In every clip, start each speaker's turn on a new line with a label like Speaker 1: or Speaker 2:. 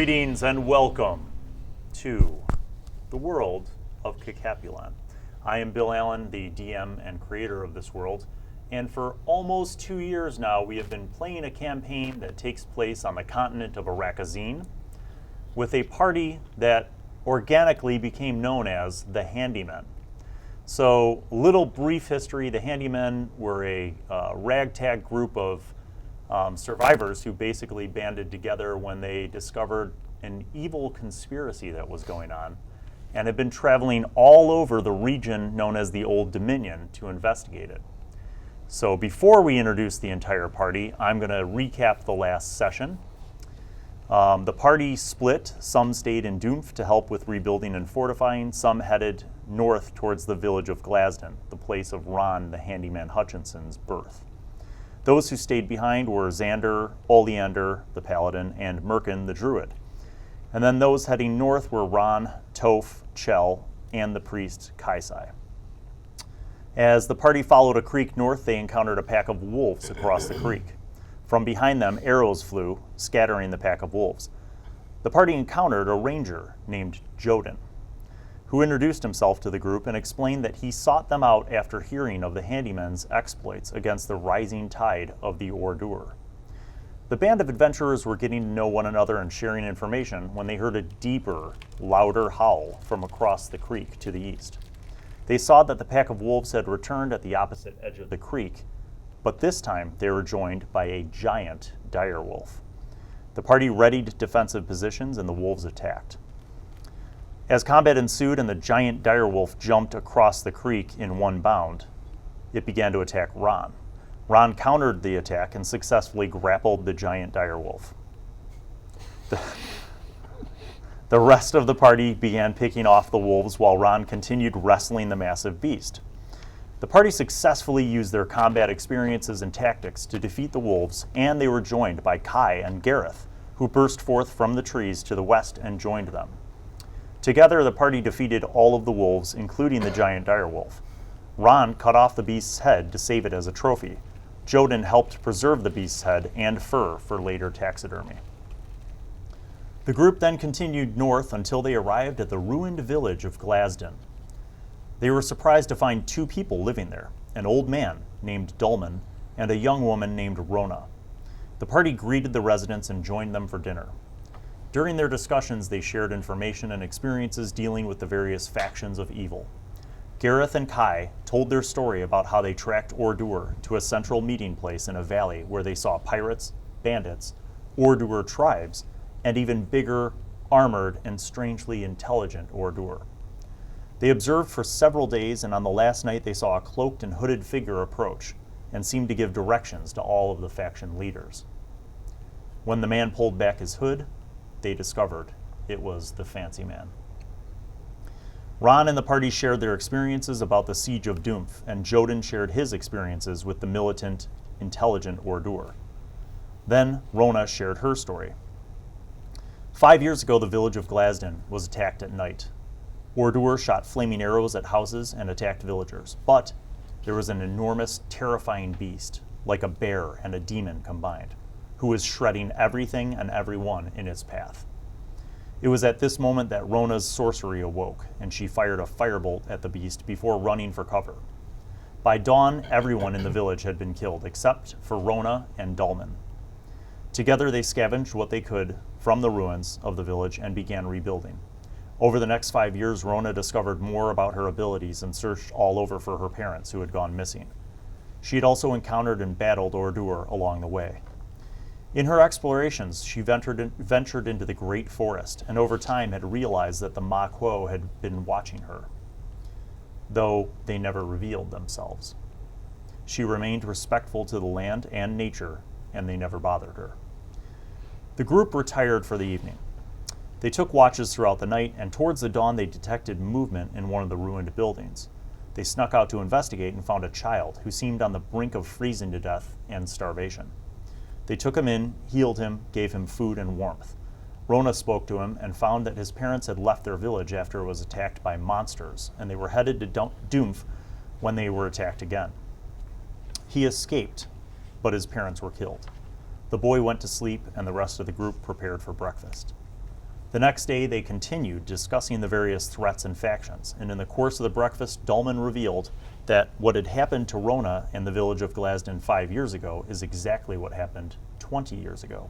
Speaker 1: Greetings and welcome to the world of Kikapulan. I am Bill Allan, the DM and creator of this world, and for almost 2 years now we have been playing a campaign that takes place on the continent of Arakazein with a party that organically became known as the Handymen. So, little brief history, the Handymen were a ragtag group of survivors who basically banded together when they discovered an evil conspiracy that was going on and had been traveling all over the region known as the Old Dominion to investigate it. So before we introduce the entire party, I'm going to recap the last session. The party split. Some stayed in Dunf to help with rebuilding and fortifying. Some headed north towards the village of Glasden, the place of Ron, the handyman Hutchinson's birth. Those who stayed behind were Xander, Oleander, the paladin, and Merkin, the druid. And then those heading north were Ron, Toph, Kjell, and the priest Kaisai. As the party followed a creek north, they encountered a pack of wolves across the creek. From behind them, arrows flew, scattering the pack of wolves. The party encountered a ranger named Joden, who introduced himself to the group and explained that he sought them out after hearing of the handymen's exploits against the rising tide of the Ordur. The band of adventurers were getting to know one another and sharing information when they heard a deeper, louder howl from across the creek to the east. They saw that the pack of wolves had returned at the opposite edge of the creek, but this time they were joined by a giant direwolf. The party readied defensive positions and the wolves attacked. As combat ensued and the giant direwolf jumped across the creek in one bound, it began to attack Ron. Ron countered the attack and successfully grappled the giant direwolf. The rest of the party began picking off the wolves while Ron continued wrestling the massive beast. The party successfully used their combat experiences and tactics to defeat the wolves, and they were joined by Kai and Gareth, who burst forth from the trees to the west and joined them. Together, the party defeated all of the wolves, including the giant direwolf. Ron cut off the beast's head to save it as a trophy. Joden helped preserve the beast's head and fur for later taxidermy. The group then continued north until they arrived at the ruined village of Glasden. They were surprised to find two people living there, an old man named Dulman and a young woman named Rona. The party greeted the residents and joined them for dinner. During their discussions, they shared information and experiences dealing with the various factions of evil. Gareth and Kai told their story about how they tracked Ordur to a central meeting place in a valley where they saw pirates, bandits, Ordur tribes, and even bigger, armored, and strangely intelligent Ordur. They observed for several days, and on the last night they saw a cloaked and hooded figure approach and seemed to give directions to all of the faction leaders. When the man pulled back his hood, they discovered it was the Fancy Man. Ron and the party shared their experiences about the siege of Dunf, and Joden shared his experiences with the militant, intelligent Ordur. Then Rona shared her story. 5 years ago, the village of Glasden was attacked at night. Ordur shot flaming arrows at houses and attacked villagers, but there was an enormous, terrifying beast, like a bear and a demon combined, who was shredding everything and everyone in its path. It was at this moment that Rona's sorcery awoke, and she fired a firebolt at the beast before running for cover. By dawn, everyone in the village had been killed, except for Rona and Dulman. Together they scavenged what they could from the ruins of the village and began rebuilding. Over the next 5 years, Rona discovered more about her abilities and searched all over for her parents who had gone missing. She had also encountered and battled Ordur along the way. In her explorations, she ventured into the great forest, and over time had realized that the Ma Kuo had been watching her, though they never revealed themselves. She remained respectful to the land and nature, and they never bothered her. The group retired for the evening. They took watches throughout the night, and towards the dawn they detected movement in one of the ruined buildings. They snuck out to investigate and found a child who seemed on the brink of freezing to death and starvation. They took him in, healed him, gave him food and warmth. Rona spoke to him and found that his parents had left their village after it was attacked by monsters, and they were headed to Dunf when they were attacked again. He escaped, but his parents were killed. The boy went to sleep, and the rest of the group prepared for breakfast. The next day, they continued discussing the various threats and factions, and in the course of the breakfast, Dullman revealed that what had happened to Rona and the village of Glasden 5 years ago is exactly what happened 20 years ago,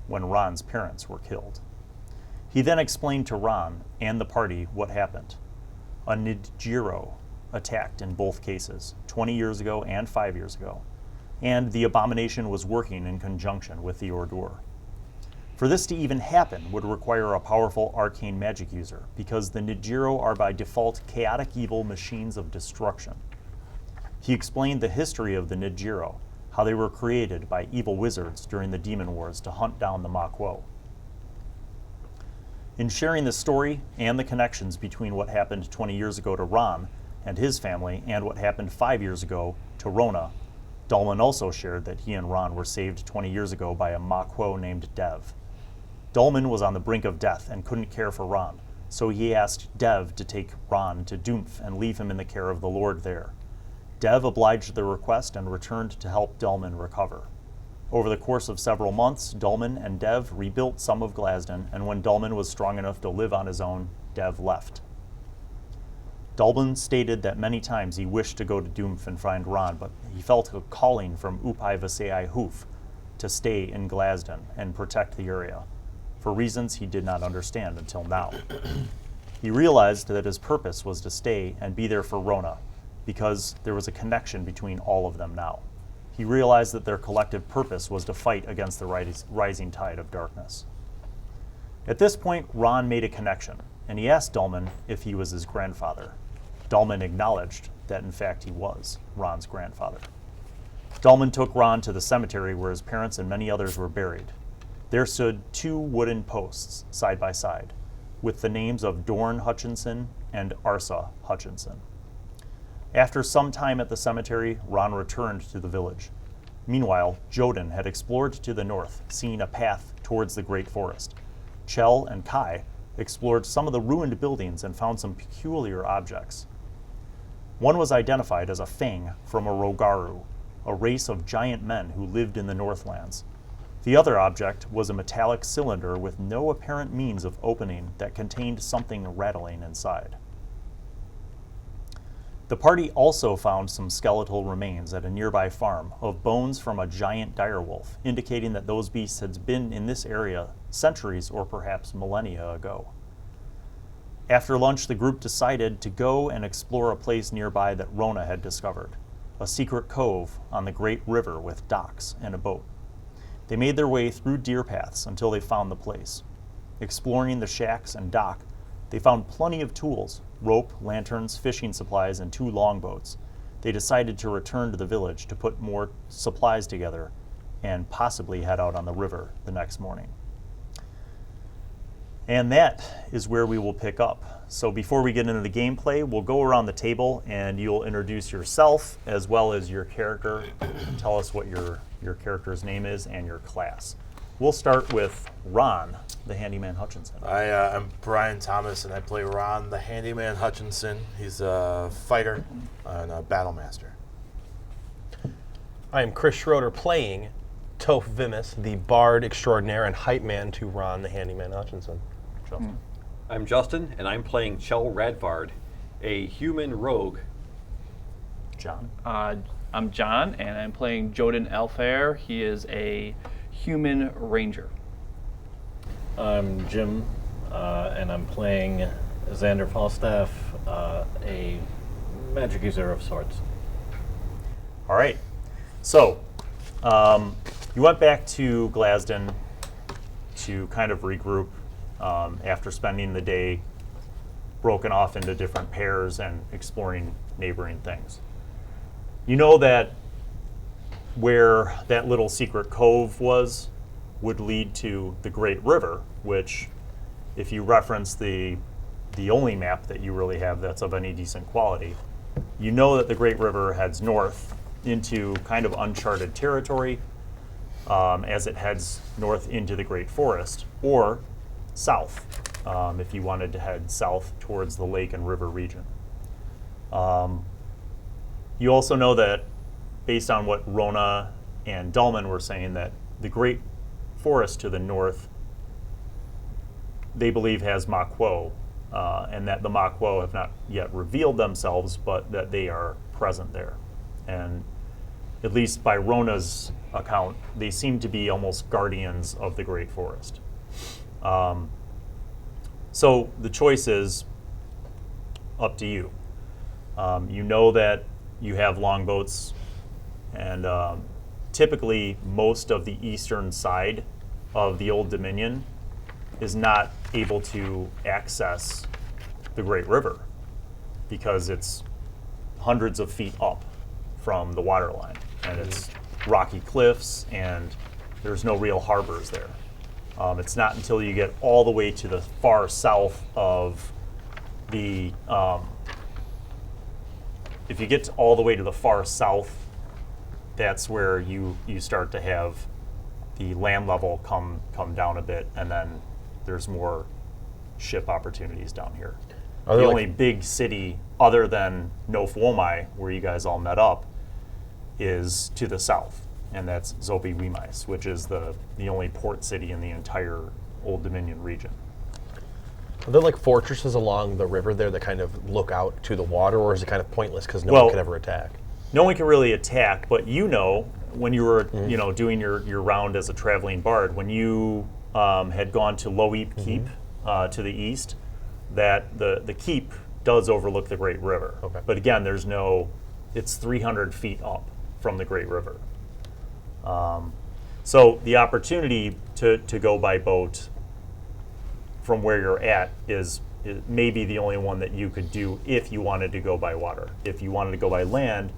Speaker 1: when Ron's parents were killed. He then explained to Ron and the party what happened. A Nidjiro attacked in both cases, 20 years ago and 5 years ago, and the abomination was working in conjunction with the Ordur. For this to even happen would require a powerful arcane magic user, because the Nidjiro are by default chaotic evil machines of destruction. He explained the history of the Nidjiro, how they were created by evil wizards during the Demon Wars to hunt down the Makwo. In sharing the story and the connections between what happened 20 years ago to Ron and his family and what happened 5 years ago to Rona, Dullman also shared that he and Ron were saved 20 years ago by a Makwo named Dev. Dullman was on the brink of death and couldn't care for Ron, so he asked Dev to take Ron to Dumph and leave him in the care of the Lord there. Dev obliged the request and returned to help Dullman recover. Over the course of several months, Dullman and Dev rebuilt some of Glasden, and when Dullman was strong enough to live on his own, Dev left. Dullman stated that many times he wished to go to Dumph and find Ron, but he felt a calling from Upai Vasei Hoof to stay in Glasden and protect the area, for reasons he did not understand until now. He realized that his purpose was to stay and be there for Rona, because there was a connection between all of them now. He realized that their collective purpose was to fight against the rising tide of darkness. At this point, Ron made a connection, and he asked Dullman if he was his grandfather. Dullman acknowledged that in fact he was Ron's grandfather. Dullman took Ron to the cemetery where his parents and many others were buried. There stood 2 wooden posts side by side, with the names of Dorn Hutchinson and Arsa Hutchinson. After some time at the cemetery, Ron returned to the village. Meanwhile, Joden had explored to the north, seeing a path towards the great forest. Kjell and Kai explored some of the ruined buildings and found some peculiar objects. One was identified as a fang from a Rogaru, a race of giant men who lived in the Northlands. The other object was a metallic cylinder with no apparent means of opening that contained something rattling inside. The party also found some skeletal remains at a nearby farm of bones from a giant direwolf, indicating that those beasts had been in this area centuries or perhaps millennia ago. After lunch, the group decided to go and explore a place nearby that Rona had discovered, a secret cove on the great river with docks and a boat. They made their way through deer paths until they found the place. Exploring the shacks and dock, they found plenty of tools, rope, lanterns, fishing supplies, and 2 longboats. They decided to return to the village to put more supplies together and possibly head out on the river the next morning. And that is where we will pick up. So before we get into the gameplay, we'll go around the table and you'll introduce yourself as well as your character. Tell us what your character's name is and your class. We'll start with Ron, the Handyman Hutchinson.
Speaker 2: I'm Brian Thomas, and I play Ron, the Handyman Hutchinson. He's a fighter and a battle master.
Speaker 3: I am Chris Schroeder, playing Toph Vinnis, the bard extraordinaire and hype man to Ron, the Handyman Hutchinson.
Speaker 1: Justin.
Speaker 4: I'm Justin, and I'm playing Kjell Radvard, a human rogue.
Speaker 1: John.
Speaker 5: I'm John, and I'm playing Joden Alfair. He is a human ranger.
Speaker 6: I'm Jim, and I'm playing Xander Fallstaff, a magic user of sorts.
Speaker 1: All right. So, you went back to Glasden to kind of regroup after spending the day broken off into different pairs and exploring neighboring things. You know that where that little secret cove was would lead to the Great River, which, if you reference the only map that you really have that's of any decent quality, you know that the Great River heads north into kind of uncharted territory as it heads north into the Great Forest, or south if you wanted to head south towards the lake and river region. You also know that, based on what Rona and Dullman were saying, that the Great Forest to the north they believe has Makwo, and that the Makwo have not yet revealed themselves, but that they are present there. And at least by Rona's account, they seem to be almost guardians of the Great Forest. So the choice is up to you. You know that you have longboats, and typically most of the eastern side of the Old Dominion is not able to access the Great River because it's hundreds of feet up from the waterline, and it's rocky cliffs, and there's no real harbors there. It's not until you get all the way to the far south of the, if you get all the way to the far south, that's where you start to have the land level come down a bit, and then there's more ship opportunities down here.
Speaker 3: Are
Speaker 1: The
Speaker 3: there,
Speaker 1: only big city other than Nofwomai, where you guys all met up, is to the south, and that's Zopi-Wemais, which is the only port city in the entire Old Dominion region.
Speaker 3: Are there like fortresses along the river there that kind of look out to the water, or is it kind of pointless because no
Speaker 1: Well-
Speaker 3: one can ever attack?
Speaker 1: No one can really attack, but you know, when you were doing your round as a traveling bard, when you had gone to Loeep Keep to the east, that the keep does overlook the Great River.
Speaker 3: Okay.
Speaker 1: But again, it's 300 feet up from the Great River. So the opportunity to go by boat from where you're at is maybe the only one that you could do if you wanted to go by water. If you wanted to go by land,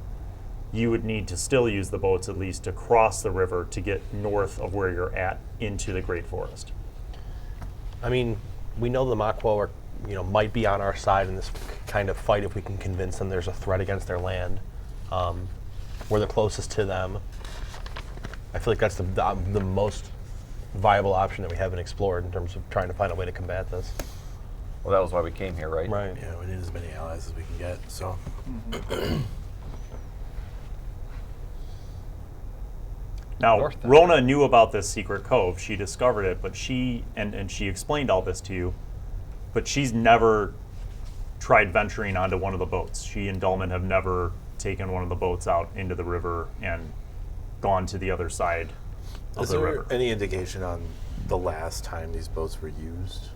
Speaker 1: you would need to still use the boats at least to cross the river to get north of where you're at into the Great Forest.
Speaker 3: I mean, we know the Makwo are, might be on our side in this kind of fight if we can convince them there's a threat against their land. We're the closest to them. I feel like that's the most viable option that we haven't explored in terms of trying to find a way to combat this.
Speaker 4: Well, that was why we came here, right?
Speaker 3: Right.
Speaker 2: Yeah, we need as many allies as we can get. So
Speaker 1: Now,
Speaker 5: North then.
Speaker 1: Rona knew about this secret cove. She discovered it, but she explained all this to you, but she's never tried venturing onto one of the boats. She and Dulman have never taken one of the boats out into the river and gone to the other side of
Speaker 2: is
Speaker 1: the
Speaker 2: there
Speaker 1: river.
Speaker 2: any indication on the last time these boats were used?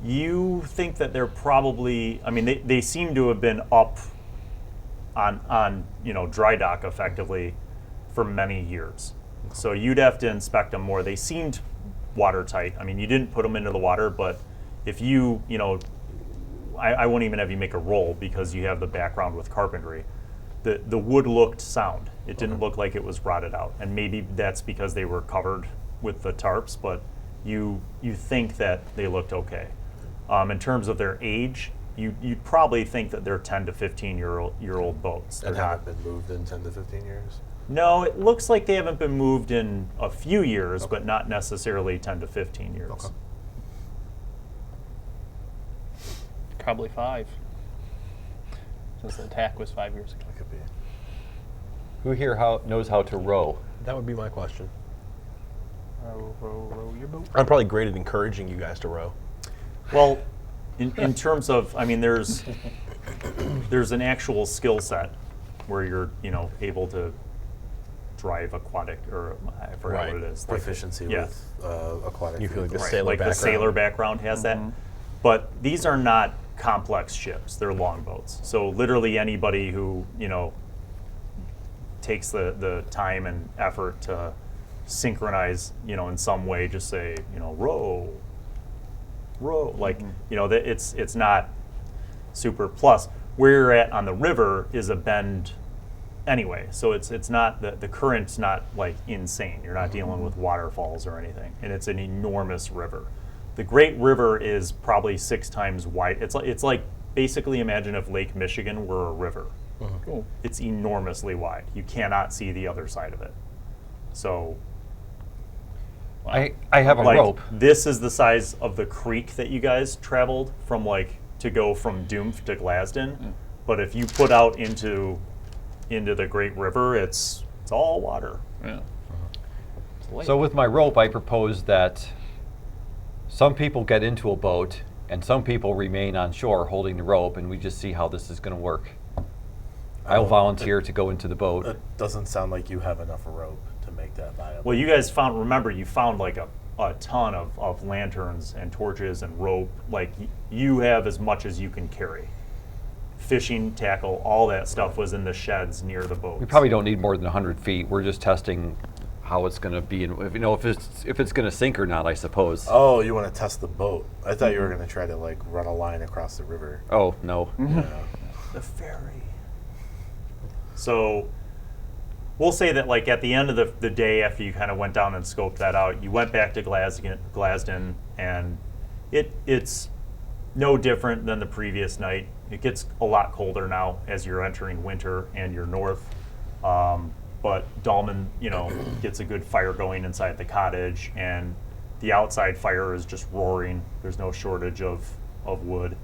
Speaker 1: You think that they're probably, I mean, they seem to have been up on dry dock effectively for many years. So you'd have to inspect them more. They seemed watertight. I mean, you didn't put them into the water, but if I won't even have you make a roll because you have the background with carpentry. The wood looked sound. It didn't look like it was rotted out. And maybe that's because they were covered with the tarps, but you think that they looked okay. In terms of their age, you'd probably think that they're 10 to 15 year old boats. They're
Speaker 2: And
Speaker 1: not.
Speaker 2: haven't been moved in 10 to 15 years?
Speaker 1: No, it looks like they haven't been moved in a few years, but not necessarily 10 to 15 years.
Speaker 2: Okay.
Speaker 5: Probably 5. Since the attack was 5 years ago.
Speaker 2: That could be.
Speaker 4: Who here knows how to row?
Speaker 3: That would be my question.
Speaker 5: Row your boat.
Speaker 3: I'm probably great at encouraging you guys to row.
Speaker 1: Well, in terms of, I mean, there's an actual skill set where you're, able to drive aquatic, or I forgot
Speaker 3: Right.
Speaker 1: what it is.
Speaker 2: Proficiency
Speaker 1: yeah.
Speaker 2: with aquatic.
Speaker 3: You feel like the
Speaker 2: vehicles.
Speaker 3: sailor
Speaker 1: Like the
Speaker 3: background.
Speaker 1: sailor background has that. But these are not complex ships. They're longboats. So literally anybody who, takes the time and effort to synchronize, in some way, just say, row. Like, that it's not super. Plus, where you're at on the river is a bend anyway. So it's not, the current's not like insane. You're not dealing with waterfalls or anything. And it's an enormous river. The Great River is probably 6 times wide. It's like basically imagine if Lake Michigan were a river.
Speaker 5: Cool.
Speaker 1: It's enormously wide. You cannot see the other side of it. So
Speaker 4: I have a
Speaker 1: like
Speaker 4: rope.
Speaker 1: this is the size of the creek that you guys traveled from, to go from Doomf to Glasden. But if you put out into the Great River, it's all water.
Speaker 5: Yeah. It's a lake.
Speaker 4: So with my rope, I propose that Some people get into a boat, and some people remain on shore holding the rope, and we just see how this is going to work. I'll volunteer to go into the boat.
Speaker 2: It doesn't sound like you have enough rope to make that viable.
Speaker 1: Well, you guys remember you found like a ton of lanterns and torches and rope. Like you have as much as you can carry. Fishing, tackle, all that stuff was in the sheds near the boat.
Speaker 4: We probably don't need more than 100 feet. We're just testing how it's going to be, and if it's going to sink or not, I suppose.
Speaker 2: Oh, you want to test the boat? I thought you were going to try to like run a line across the river.
Speaker 4: Oh, no.
Speaker 2: Yeah.
Speaker 1: The ferry. So we'll say that like at the end of the day after you kind of went down and scoped that out, you went back to Glasden, and it's no different than the previous night. It gets a lot colder now as you're entering winter and you're north. But Dahlman, gets a good fire going inside the cottage, and the outside fire is just roaring. There's no shortage of wood.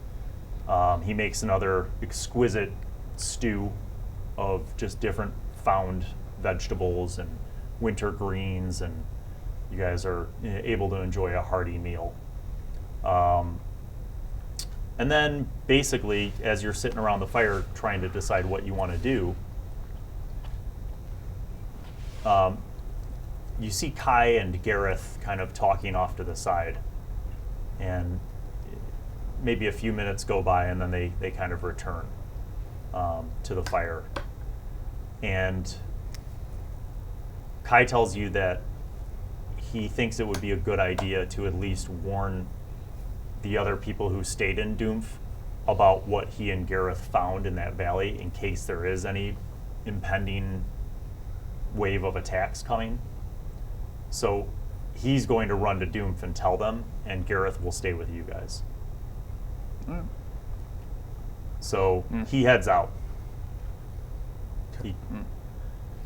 Speaker 1: He makes another exquisite stew of just different found vegetables and winter greens, and you guys are able to enjoy a hearty meal. And then basically, as you're sitting around the fire trying to decide what you want to do, you see Kai and Gareth kind of talking off to the side, and maybe a few minutes go by, and then they kind of return to the fire. And Kai tells you that he thinks it would be a good idea to at least warn the other people who stayed in Doomf about what he and Gareth found in that valley in case there is any impending wave of attacks coming. So he's going to run to Doomf and tell them, and Gareth will stay with you guys. So he heads out.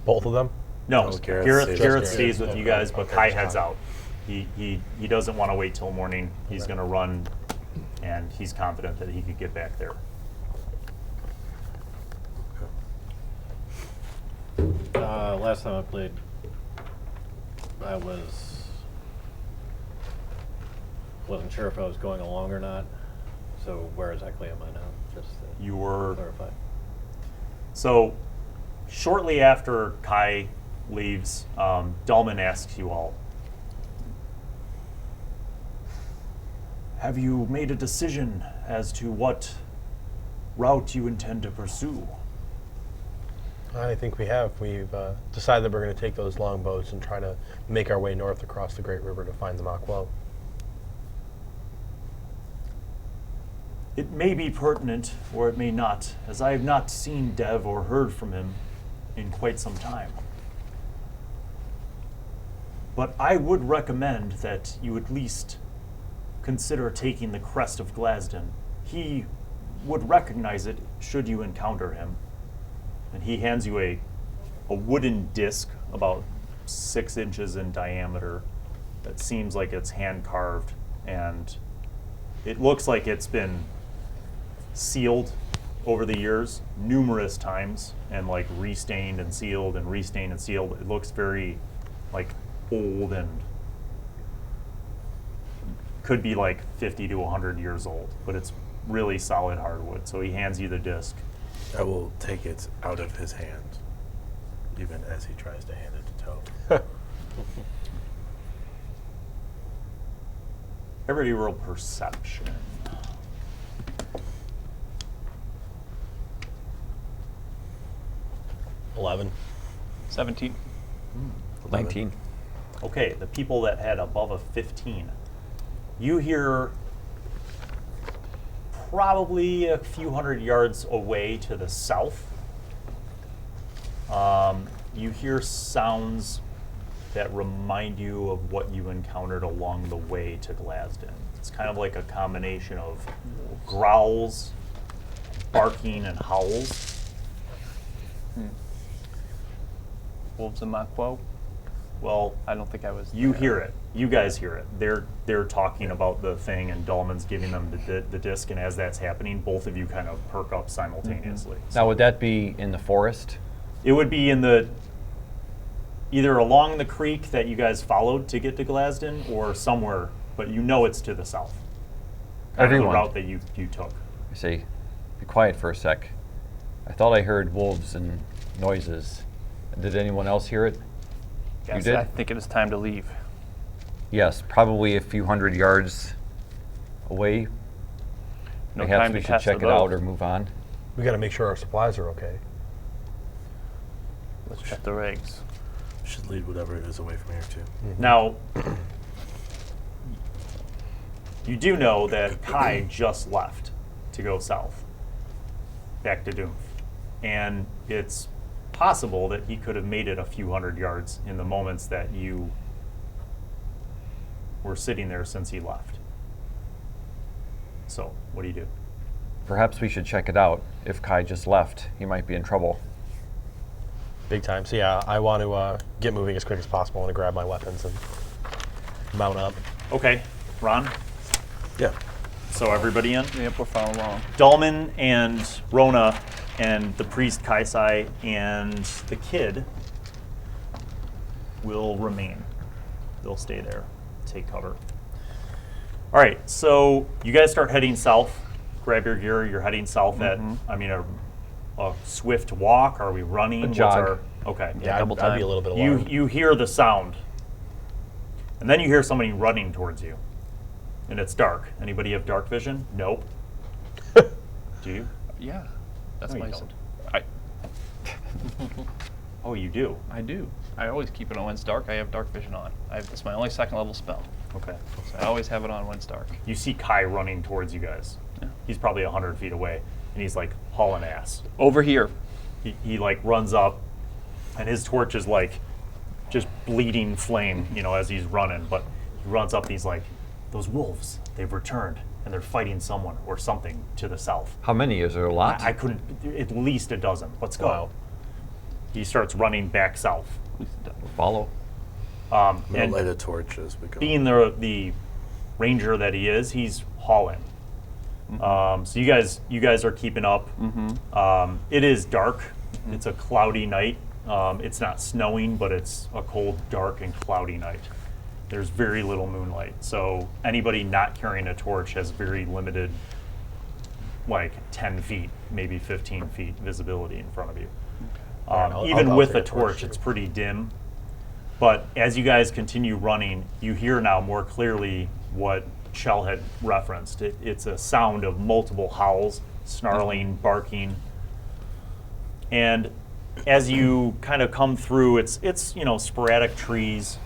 Speaker 3: Both of them?
Speaker 1: No,
Speaker 2: No, Gareth
Speaker 1: Gareth
Speaker 2: stays-
Speaker 1: stays with you guys, but
Speaker 3: Okay.
Speaker 1: Kai heads out. He doesn't want to wait till morning. He's going to run, and he's confident that he could get back there.
Speaker 6: Last time I played, wasn't sure if I was going along or not. So where exactly am I now? Just to
Speaker 1: You were
Speaker 6: clarify.
Speaker 1: So, shortly after Kai leaves, Dahlman asks you all, have you made a decision as to what route you intend to pursue?
Speaker 3: I think we have. We've decided that we're going to take those longboats and try to make our way north across the Great River to find the Makwo.
Speaker 1: It may be pertinent, or it may not, as I have not seen Dev or heard from him in quite some time. But I would recommend that you at least consider taking the crest of Glasden. He would recognize it should you encounter him. And he hands you a wooden disc about 6 inches in diameter that seems like it's hand carved, and it looks like it's been sealed over the years numerous times, and like restained and sealed and restained and sealed. It looks very like old and could be like 50 to 100 years old, but it's really solid hardwood. So he hands you the disc.
Speaker 2: I will take it out of his hand, even as he tries to hand it to Toph.
Speaker 1: Everybody roll perception.
Speaker 3: 11.
Speaker 5: 17.
Speaker 4: 19.
Speaker 1: Okay, the people that had above a 15. You hear probably a few hundred yards away to the south. You hear sounds that remind you of what you encountered along the way to Glasden. It's kind of like a combination of growls, barking, and howls.
Speaker 5: Wolves and Makwo.
Speaker 1: Well,
Speaker 5: I don't think I was.
Speaker 1: you
Speaker 5: there.
Speaker 1: hear it. You guys hear it. They're talking about the thing, and Dahlman's giving them the disc, and as that's happening, both of you kind of perk up simultaneously.
Speaker 4: Now, would that be in the forest?
Speaker 1: It would be in either along the creek that you guys followed to get to Glasden, or somewhere but you know it's to the south. Kind of
Speaker 4: Everyone.
Speaker 1: the route that you took.
Speaker 4: I say, be quiet for a sec. I thought I heard wolves and noises. Did anyone else hear it?
Speaker 1: Yes.
Speaker 4: You did?
Speaker 5: I think it is time to leave.
Speaker 4: Yes, probably a few hundred yards away.
Speaker 5: No
Speaker 4: Perhaps
Speaker 5: time
Speaker 4: we
Speaker 5: to
Speaker 4: should
Speaker 5: test
Speaker 4: check
Speaker 5: the
Speaker 4: it out
Speaker 5: boat.
Speaker 4: or move on.
Speaker 3: We got to make sure our supplies are okay.
Speaker 5: Let's check the rigs.
Speaker 2: Should lead whatever it is away from here too.
Speaker 1: Now, you do know that Kai just left to go south, back to Doom. And it's possible that he could have made it a few hundred yards in the moments that you were sitting there since he left. So, what do you do?
Speaker 4: Perhaps we should check it out. If Kai just left, he might be in trouble.
Speaker 3: Big time. So yeah, I want to get moving as quick as possible. I want to grab my weapons and mount up.
Speaker 1: Okay, Ron,
Speaker 2: Yeah.
Speaker 1: so everybody in?
Speaker 5: Yep, we're following along.
Speaker 1: Dalman and Rona and the priest Kaisai and the kid will remain. They'll stay there, take cover. All right, so you guys start heading south. Grab your gear. You're heading south at, I mean, a swift walk. Are we running?
Speaker 4: A jog.
Speaker 1: Okay.
Speaker 3: Yeah,
Speaker 5: double
Speaker 3: I'd be
Speaker 5: time.
Speaker 3: a little bit alarmed.
Speaker 1: You hear the sound, and then you hear somebody running towards you, and it's dark. Anybody have dark vision? Nope. Do you?
Speaker 5: Yeah, that's
Speaker 1: No, you
Speaker 5: my.
Speaker 1: don't.
Speaker 5: I
Speaker 1: Oh, you do.
Speaker 5: I do. I always keep it on when it's dark. I have dark vision on. It's my only second level spell.
Speaker 1: Okay.
Speaker 5: So I always have it on when it's dark.
Speaker 1: You see Kai running towards you guys.
Speaker 5: Yeah.
Speaker 1: He's probably 100 feet away, and he's like hauling ass.
Speaker 5: Over here.
Speaker 1: He like runs up, and his torch is like just bleeding flame, you know, as he's running. But he runs up, and he's like, "Those wolves, they've returned, and they're fighting someone or something to the south."
Speaker 4: How many? Is there a lot?
Speaker 1: I couldn't. At least a dozen. Let's go.
Speaker 3: Wow.
Speaker 1: He starts running back south.
Speaker 4: Follow.
Speaker 2: I'm gonna
Speaker 1: And
Speaker 2: light a torch as we go.
Speaker 1: being the ranger that he is, he's hauling. So you guys are keeping up. It is dark. It's a cloudy night. It's not snowing, but it's a cold, dark, and cloudy night. There's very little moonlight. So anybody not carrying a torch has very limited, like 10 feet, maybe 15 feet visibility in front of you. Even
Speaker 3: I'll
Speaker 1: with
Speaker 3: take
Speaker 1: a
Speaker 3: a torch,
Speaker 1: torch,
Speaker 3: too.
Speaker 1: it's pretty dim. But as you guys continue running, you hear now more clearly what Kjell had referenced. It's a sound of multiple howls, snarling, barking. And as you kind of come through, it's you know, sporadic trees.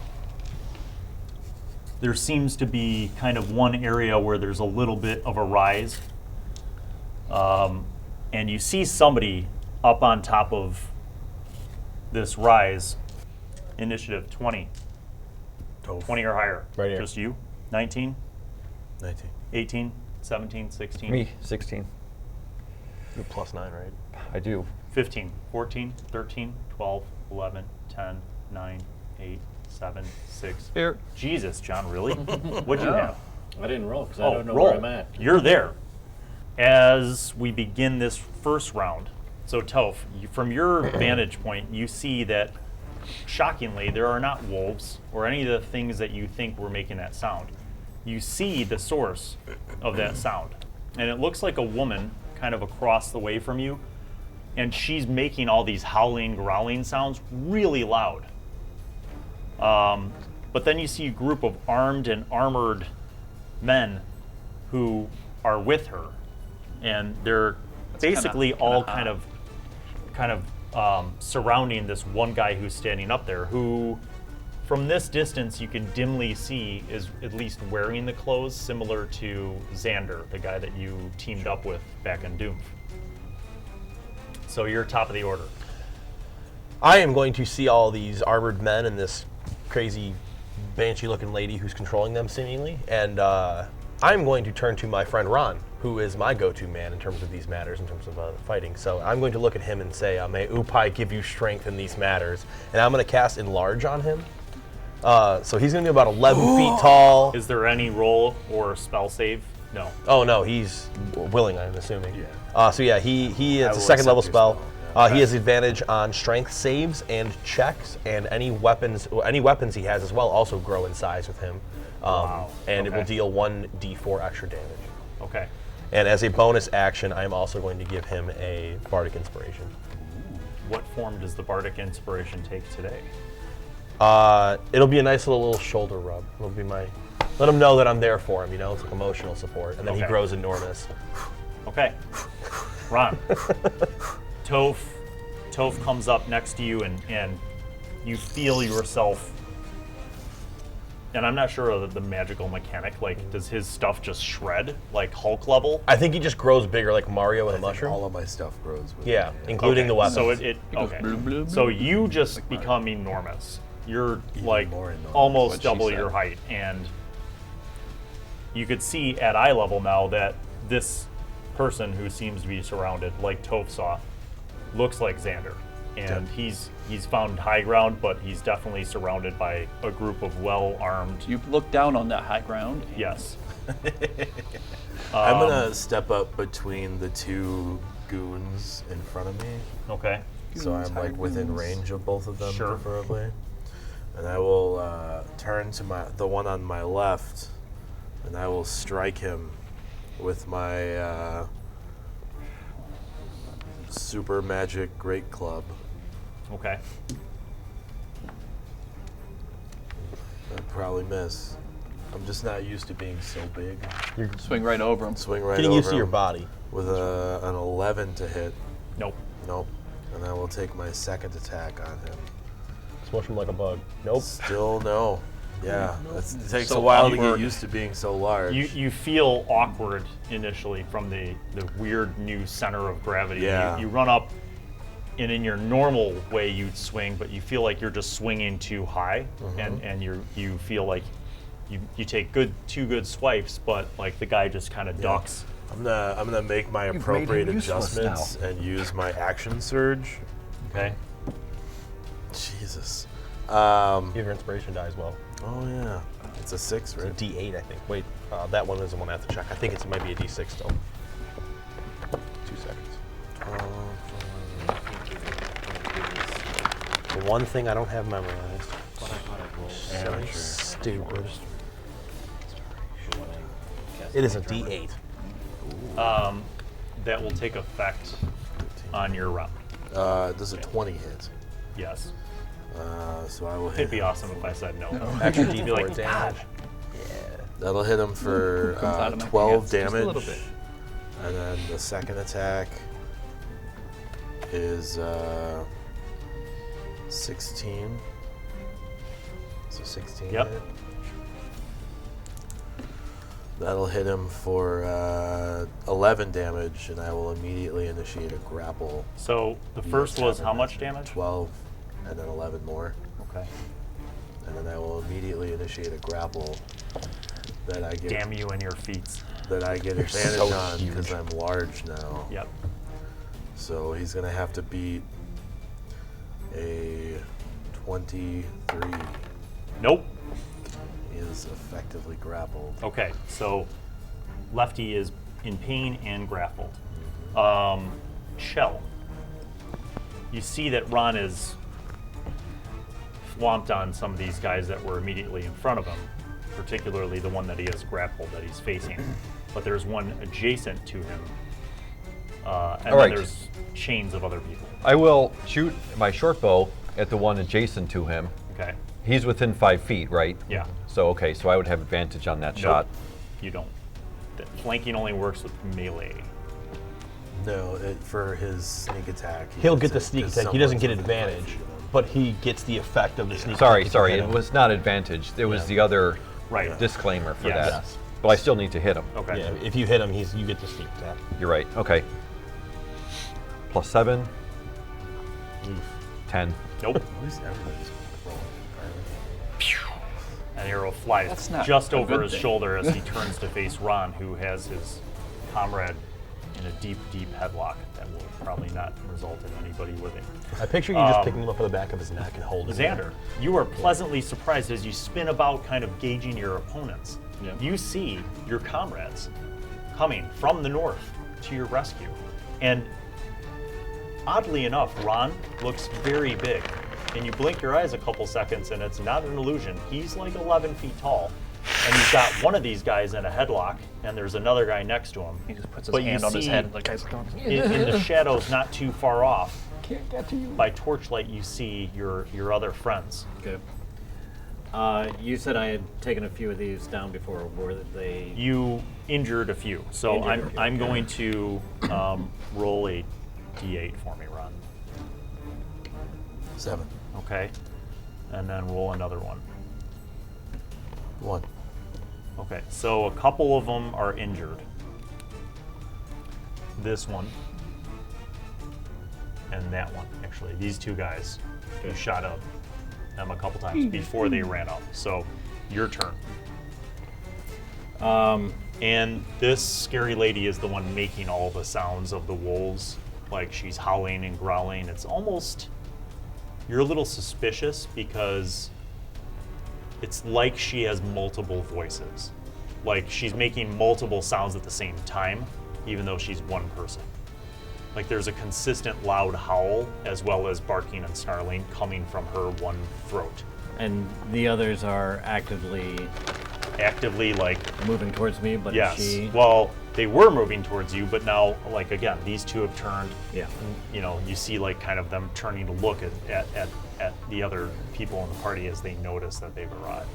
Speaker 1: There seems to be kind of one area where there's a little bit of a rise. And you see somebody up on top of this rise. Initiative 20.
Speaker 2: Toph.
Speaker 1: 20 or higher.
Speaker 3: Right here.
Speaker 1: Just you? 19?
Speaker 2: 19.
Speaker 1: 18? 17? 16?
Speaker 4: Me, 16.
Speaker 3: You're +9, right?
Speaker 4: I do.
Speaker 1: 15, 14, 13, 12, 11, 10, 9, 8, 7, 6.
Speaker 5: Here.
Speaker 1: Jesus, John, really? What'd you
Speaker 6: No.
Speaker 1: have?
Speaker 6: I didn't roll because I
Speaker 1: Oh,
Speaker 6: don't know
Speaker 1: roll.
Speaker 6: where I'm at.
Speaker 1: You're there. As we begin this first round, so Toph, from your vantage point, you see that, shockingly, there are not wolves or any of the things that you think were making that sound. You see the source of that sound, and it looks like a woman kind of across the way from you, and she's making all these howling, growling sounds really loud. But then you see a group of armed and armored men who are with her, and they're basically
Speaker 5: kinda
Speaker 1: all
Speaker 5: odd.
Speaker 1: kind of surrounding this one guy who's standing up there, who from this distance you can dimly see is at least wearing the clothes similar to Xander, the guy that you teamed up with back in Doom. So you're top of the order.
Speaker 3: I am going to see all these armored men and this crazy banshee-looking lady who's controlling them, seemingly, and I'm going to turn to my friend Ron, who is my go-to man in terms of these matters, in terms of fighting. So I'm going to look at him and say, "May Upai give you strength in these matters," and I'm going to cast Enlarge on him. So he's going to be about 11 feet tall.
Speaker 1: Is there any roll or spell save? No.
Speaker 3: Oh no, he's willing, I'm assuming.
Speaker 2: Yeah.
Speaker 3: So yeah, he
Speaker 2: I
Speaker 3: is a
Speaker 2: will
Speaker 3: second level
Speaker 2: accept your
Speaker 3: spell.
Speaker 2: spell,
Speaker 3: He has advantage on strength saves and checks, and any weapons he has as well also grow in size with him. And it will
Speaker 1: Okay.
Speaker 3: deal 1d4 extra damage.
Speaker 1: Okay.
Speaker 3: And as a bonus action, I am also going to give him a Bardic Inspiration.
Speaker 1: What form does the Bardic Inspiration take today?
Speaker 3: It'll be a nice little shoulder rub. It'll be let him know that I'm there for him, it's like emotional support. And then he
Speaker 1: Okay.
Speaker 3: grows enormous.
Speaker 1: Okay. Ron. Toph comes up next to you and you feel yourself, and I'm not sure of the magical mechanic, like does his stuff just shred like Hulk level?
Speaker 3: I think he just grows bigger like Mario with a
Speaker 2: I think
Speaker 3: mushroom.
Speaker 2: all of my stuff grows with
Speaker 3: Yeah,
Speaker 2: me,
Speaker 3: including the weapons.
Speaker 1: So it
Speaker 5: goes
Speaker 1: okay.
Speaker 5: blue, blue,
Speaker 1: So
Speaker 5: blue.
Speaker 1: you just become enormous. You're
Speaker 2: Even
Speaker 1: like
Speaker 2: more enormous.
Speaker 1: almost
Speaker 5: What she
Speaker 1: double
Speaker 5: said.
Speaker 1: your height, and you could see at eye level now that this person who seems to be surrounded, like Toph saw, looks like Xander, and he's found high ground, but he's definitely surrounded by a group of well-armed.
Speaker 5: You look down on that high ground. And
Speaker 1: Yes.
Speaker 2: I'm gonna step up between the two goons in front of me,
Speaker 1: Okay.
Speaker 2: so I'm like within range of both of them,
Speaker 1: Sure.
Speaker 2: preferably. And I will turn to the one on my left, and I will strike him with my super magic great club.
Speaker 1: Okay.
Speaker 2: I'd probably miss. I'm just not used to being so big.
Speaker 5: swing right over him.
Speaker 2: Swing right
Speaker 3: Getting
Speaker 2: over
Speaker 3: used to your
Speaker 2: him
Speaker 3: body.
Speaker 2: with an 11 to hit.
Speaker 1: Nope.
Speaker 2: Nope. And I will take my second attack on him.
Speaker 3: Smush him like a bug. Nope.
Speaker 2: Still no. Yeah, it takes
Speaker 1: So
Speaker 2: a while to
Speaker 1: awkward.
Speaker 2: get used to being so large.
Speaker 1: You feel awkward initially from the weird new center of gravity.
Speaker 2: Yeah.
Speaker 1: You run up, and in your normal way you'd swing, but you feel like you're just swinging too high, and you feel like you take two good swipes, but like the guy just kind of ducks.
Speaker 2: I'm gonna make my
Speaker 4: made
Speaker 2: appropriate
Speaker 4: him useless
Speaker 2: adjustments and use my action surge.
Speaker 1: Okay.
Speaker 2: Jesus.
Speaker 3: You have your inspiration die as well.
Speaker 2: Oh yeah. It's a 6,
Speaker 3: It's a
Speaker 2: right?
Speaker 3: D8, I think. Wait, that one is the one I have to check. I think it might be a D6 still. 2 seconds. The one thing I don't have memorized.
Speaker 6: But I thought I rolled.
Speaker 3: So
Speaker 2: Amateur.
Speaker 3: stupid.
Speaker 6: When I cast
Speaker 3: It is a
Speaker 6: Amateur.
Speaker 3: D8.
Speaker 1: That will take effect on your round.
Speaker 2: Does a 20 hit?
Speaker 1: Yes.
Speaker 2: So I will hit
Speaker 1: It'd be
Speaker 2: him.
Speaker 1: awesome if I said no.
Speaker 3: Extra
Speaker 1: You'd be
Speaker 3: D4
Speaker 1: like,
Speaker 3: damage.
Speaker 2: That'll hit him for
Speaker 5: Comes out of my
Speaker 2: 12
Speaker 5: pants just a
Speaker 2: damage.
Speaker 5: little bit.
Speaker 2: And then the second attack is 16. So 16
Speaker 1: Yep.
Speaker 2: hit. That'll hit him for 11 damage, and I will immediately initiate a grapple.
Speaker 1: So the first was how much damage?
Speaker 2: 12, and then 11 more.
Speaker 1: Okay.
Speaker 2: And then I will immediately initiate a grapple that I get
Speaker 1: Damn you and your feet.
Speaker 2: advantage
Speaker 3: so
Speaker 2: on
Speaker 3: huge.
Speaker 2: because I'm large now.
Speaker 1: Yep.
Speaker 2: So he's gonna have to beat a 23.
Speaker 1: Nope.
Speaker 2: He is effectively grappled.
Speaker 1: Okay, so Lefty is in pain and grappled. Kjell, you see that Ron is swamped on some of these guys that were immediately in front of him, particularly the one that he has grappled that he's facing. But there's one adjacent to him, and
Speaker 4: All
Speaker 1: then
Speaker 4: right.
Speaker 1: there's chains of other people.
Speaker 4: I will shoot my short bow at the one adjacent to him.
Speaker 1: Okay.
Speaker 4: He's within 5 feet, right?
Speaker 1: Yeah.
Speaker 4: So, okay, so I would have advantage on that shot.
Speaker 1: You don't. The flanking only works with melee.
Speaker 2: No, for his sneak attack.
Speaker 3: He'll
Speaker 2: gets
Speaker 3: get the
Speaker 2: it
Speaker 3: sneak
Speaker 2: 'cause
Speaker 3: attack. He doesn't get
Speaker 2: someone's within 5
Speaker 3: advantage,
Speaker 2: feet of him.
Speaker 3: but he gets the effect of the sneak
Speaker 4: Sorry,
Speaker 3: attack. if you
Speaker 4: sorry,
Speaker 3: hit
Speaker 4: it
Speaker 3: him.
Speaker 4: was not advantage. There was
Speaker 3: Yeah.
Speaker 4: the other
Speaker 1: Right.
Speaker 4: disclaimer for
Speaker 1: Yes.
Speaker 4: that.
Speaker 3: Yes.
Speaker 4: But I still need to hit him.
Speaker 1: Okay.
Speaker 3: Yeah, if you hit him, you get the sneak attack.
Speaker 4: You're right. Okay. +7. 10.
Speaker 1: Nope.
Speaker 2: At least everybody's rolling.
Speaker 1: An arrow flies
Speaker 5: That's not
Speaker 1: just
Speaker 5: a
Speaker 1: over
Speaker 5: good
Speaker 1: his
Speaker 5: thing.
Speaker 1: shoulder as he turns to face Ron, who has his comrade in a deep, deep headlock that will probably not result in anybody living.
Speaker 3: I picture you just picking him up by the back of his neck and holding him.
Speaker 1: Xander, you are pleasantly surprised as you spin about, kind of gauging your opponents.
Speaker 5: Yeah.
Speaker 1: You see your comrades coming from the north to your rescue. And oddly enough, Ron looks very big. And you blink your eyes a couple seconds, and it's not an illusion. He's like 11 feet tall. and he's got one of these guys in a headlock, and there's another guy next to him.
Speaker 5: He just puts his
Speaker 1: But you
Speaker 5: hand on his
Speaker 1: see-
Speaker 5: head. The guy's going.
Speaker 1: In the shadows, not too far off,
Speaker 6: Can't get to you.
Speaker 1: by torchlight, you see your other friends.
Speaker 6: Okay. You said I had taken a few of these down before. Were they?
Speaker 1: You injured a few, so
Speaker 6: Injured a
Speaker 1: I'm
Speaker 6: few,
Speaker 1: I'm
Speaker 6: okay.
Speaker 1: going to roll a d8 for me, Ron.
Speaker 2: 7.
Speaker 1: Okay, and then roll another one.
Speaker 2: 1.
Speaker 1: Okay, so a couple of them are injured. This one and that one, actually. These two guys, you shot up them a couple times before they ran up. So, your turn. And this scary lady is the one making all the sounds of the wolves. Like, she's howling and growling. It's almost... You're a little suspicious because it's like she has multiple voices. Like, she's making multiple sounds at the same time, even though she's one person. Like, there's a consistent loud howl as well as barking and snarling coming from her one throat.
Speaker 6: And the others are actively
Speaker 1: Like,
Speaker 6: moving towards me, but
Speaker 1: yes.
Speaker 6: is she?
Speaker 1: Well, they were moving towards you, but now, like, again, these two have turned.
Speaker 6: Yeah.
Speaker 1: You know, you see, like, kind of them turning to look at the other people in the party as they notice that they've arrived.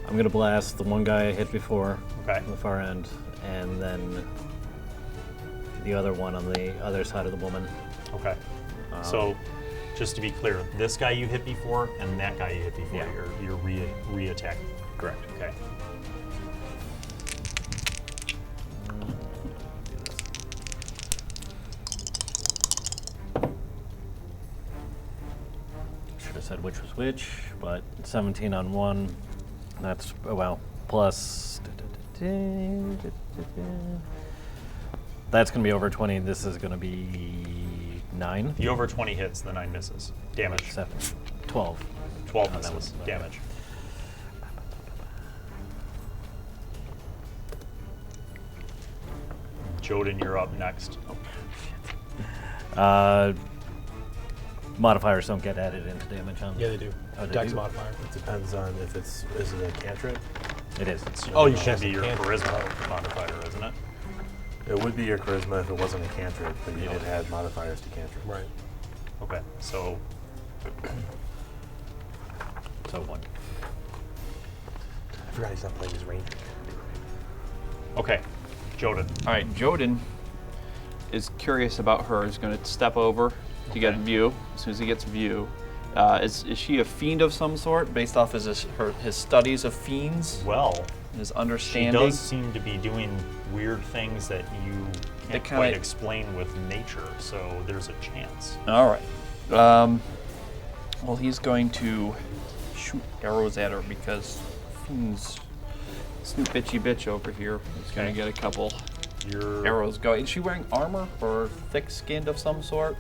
Speaker 6: I'm gonna blast the one guy I hit before
Speaker 1: Okay.
Speaker 6: on the far end, and then the other one on the other side of the woman.
Speaker 1: Okay. So, just to be clear, this guy you hit before and that guy you hit before,
Speaker 6: Yeah.
Speaker 1: you're re-attacking.
Speaker 6: Correct.
Speaker 1: Okay.
Speaker 6: Should have said which was which, but 17 on one. That's, oh, well, plus. That's going to be over 20. This is going to be 9.
Speaker 1: The over 20 hits, the 9 misses. Damage.
Speaker 6: 7. 12.
Speaker 1: 12
Speaker 6: Oh, that
Speaker 1: misses.
Speaker 6: was- okay.
Speaker 1: Damage. Joden, you're up next.
Speaker 6: Modifiers don't get added into damage on.
Speaker 3: Yeah, they do.
Speaker 6: Oh, they
Speaker 3: Dex
Speaker 6: do?
Speaker 3: modifier.
Speaker 2: It depends on if is it a cantrip?
Speaker 6: It is.
Speaker 1: Oh, you
Speaker 3: Yes,
Speaker 1: should be
Speaker 3: it
Speaker 1: your
Speaker 3: can.
Speaker 1: charisma modifier, isn't it?
Speaker 2: It would be your charisma if it wasn't a cantrip, but you did add modifiers to cantrip.
Speaker 3: Right.
Speaker 1: Okay, so
Speaker 6: So 1.
Speaker 3: I forgot he's not playing his ranger.
Speaker 1: okay, Joden.
Speaker 5: All right, Joden is curious about her. He's going to step over to get a view. As soon as he gets a view, is she a fiend of some sort, based off his studies of fiends,
Speaker 1: Well,
Speaker 5: his
Speaker 1: she
Speaker 5: understanding?
Speaker 1: does seem to be doing weird things that you can't
Speaker 5: kinda-
Speaker 1: quite explain with nature, so there's a chance.
Speaker 5: All right. Well, he's going to shoot arrows at her because fiends. This new bitchy bitch over here is going to
Speaker 1: Okay.
Speaker 5: get a couple
Speaker 1: You're,
Speaker 5: arrows going. Is she wearing armor or thick-skinned of some sort?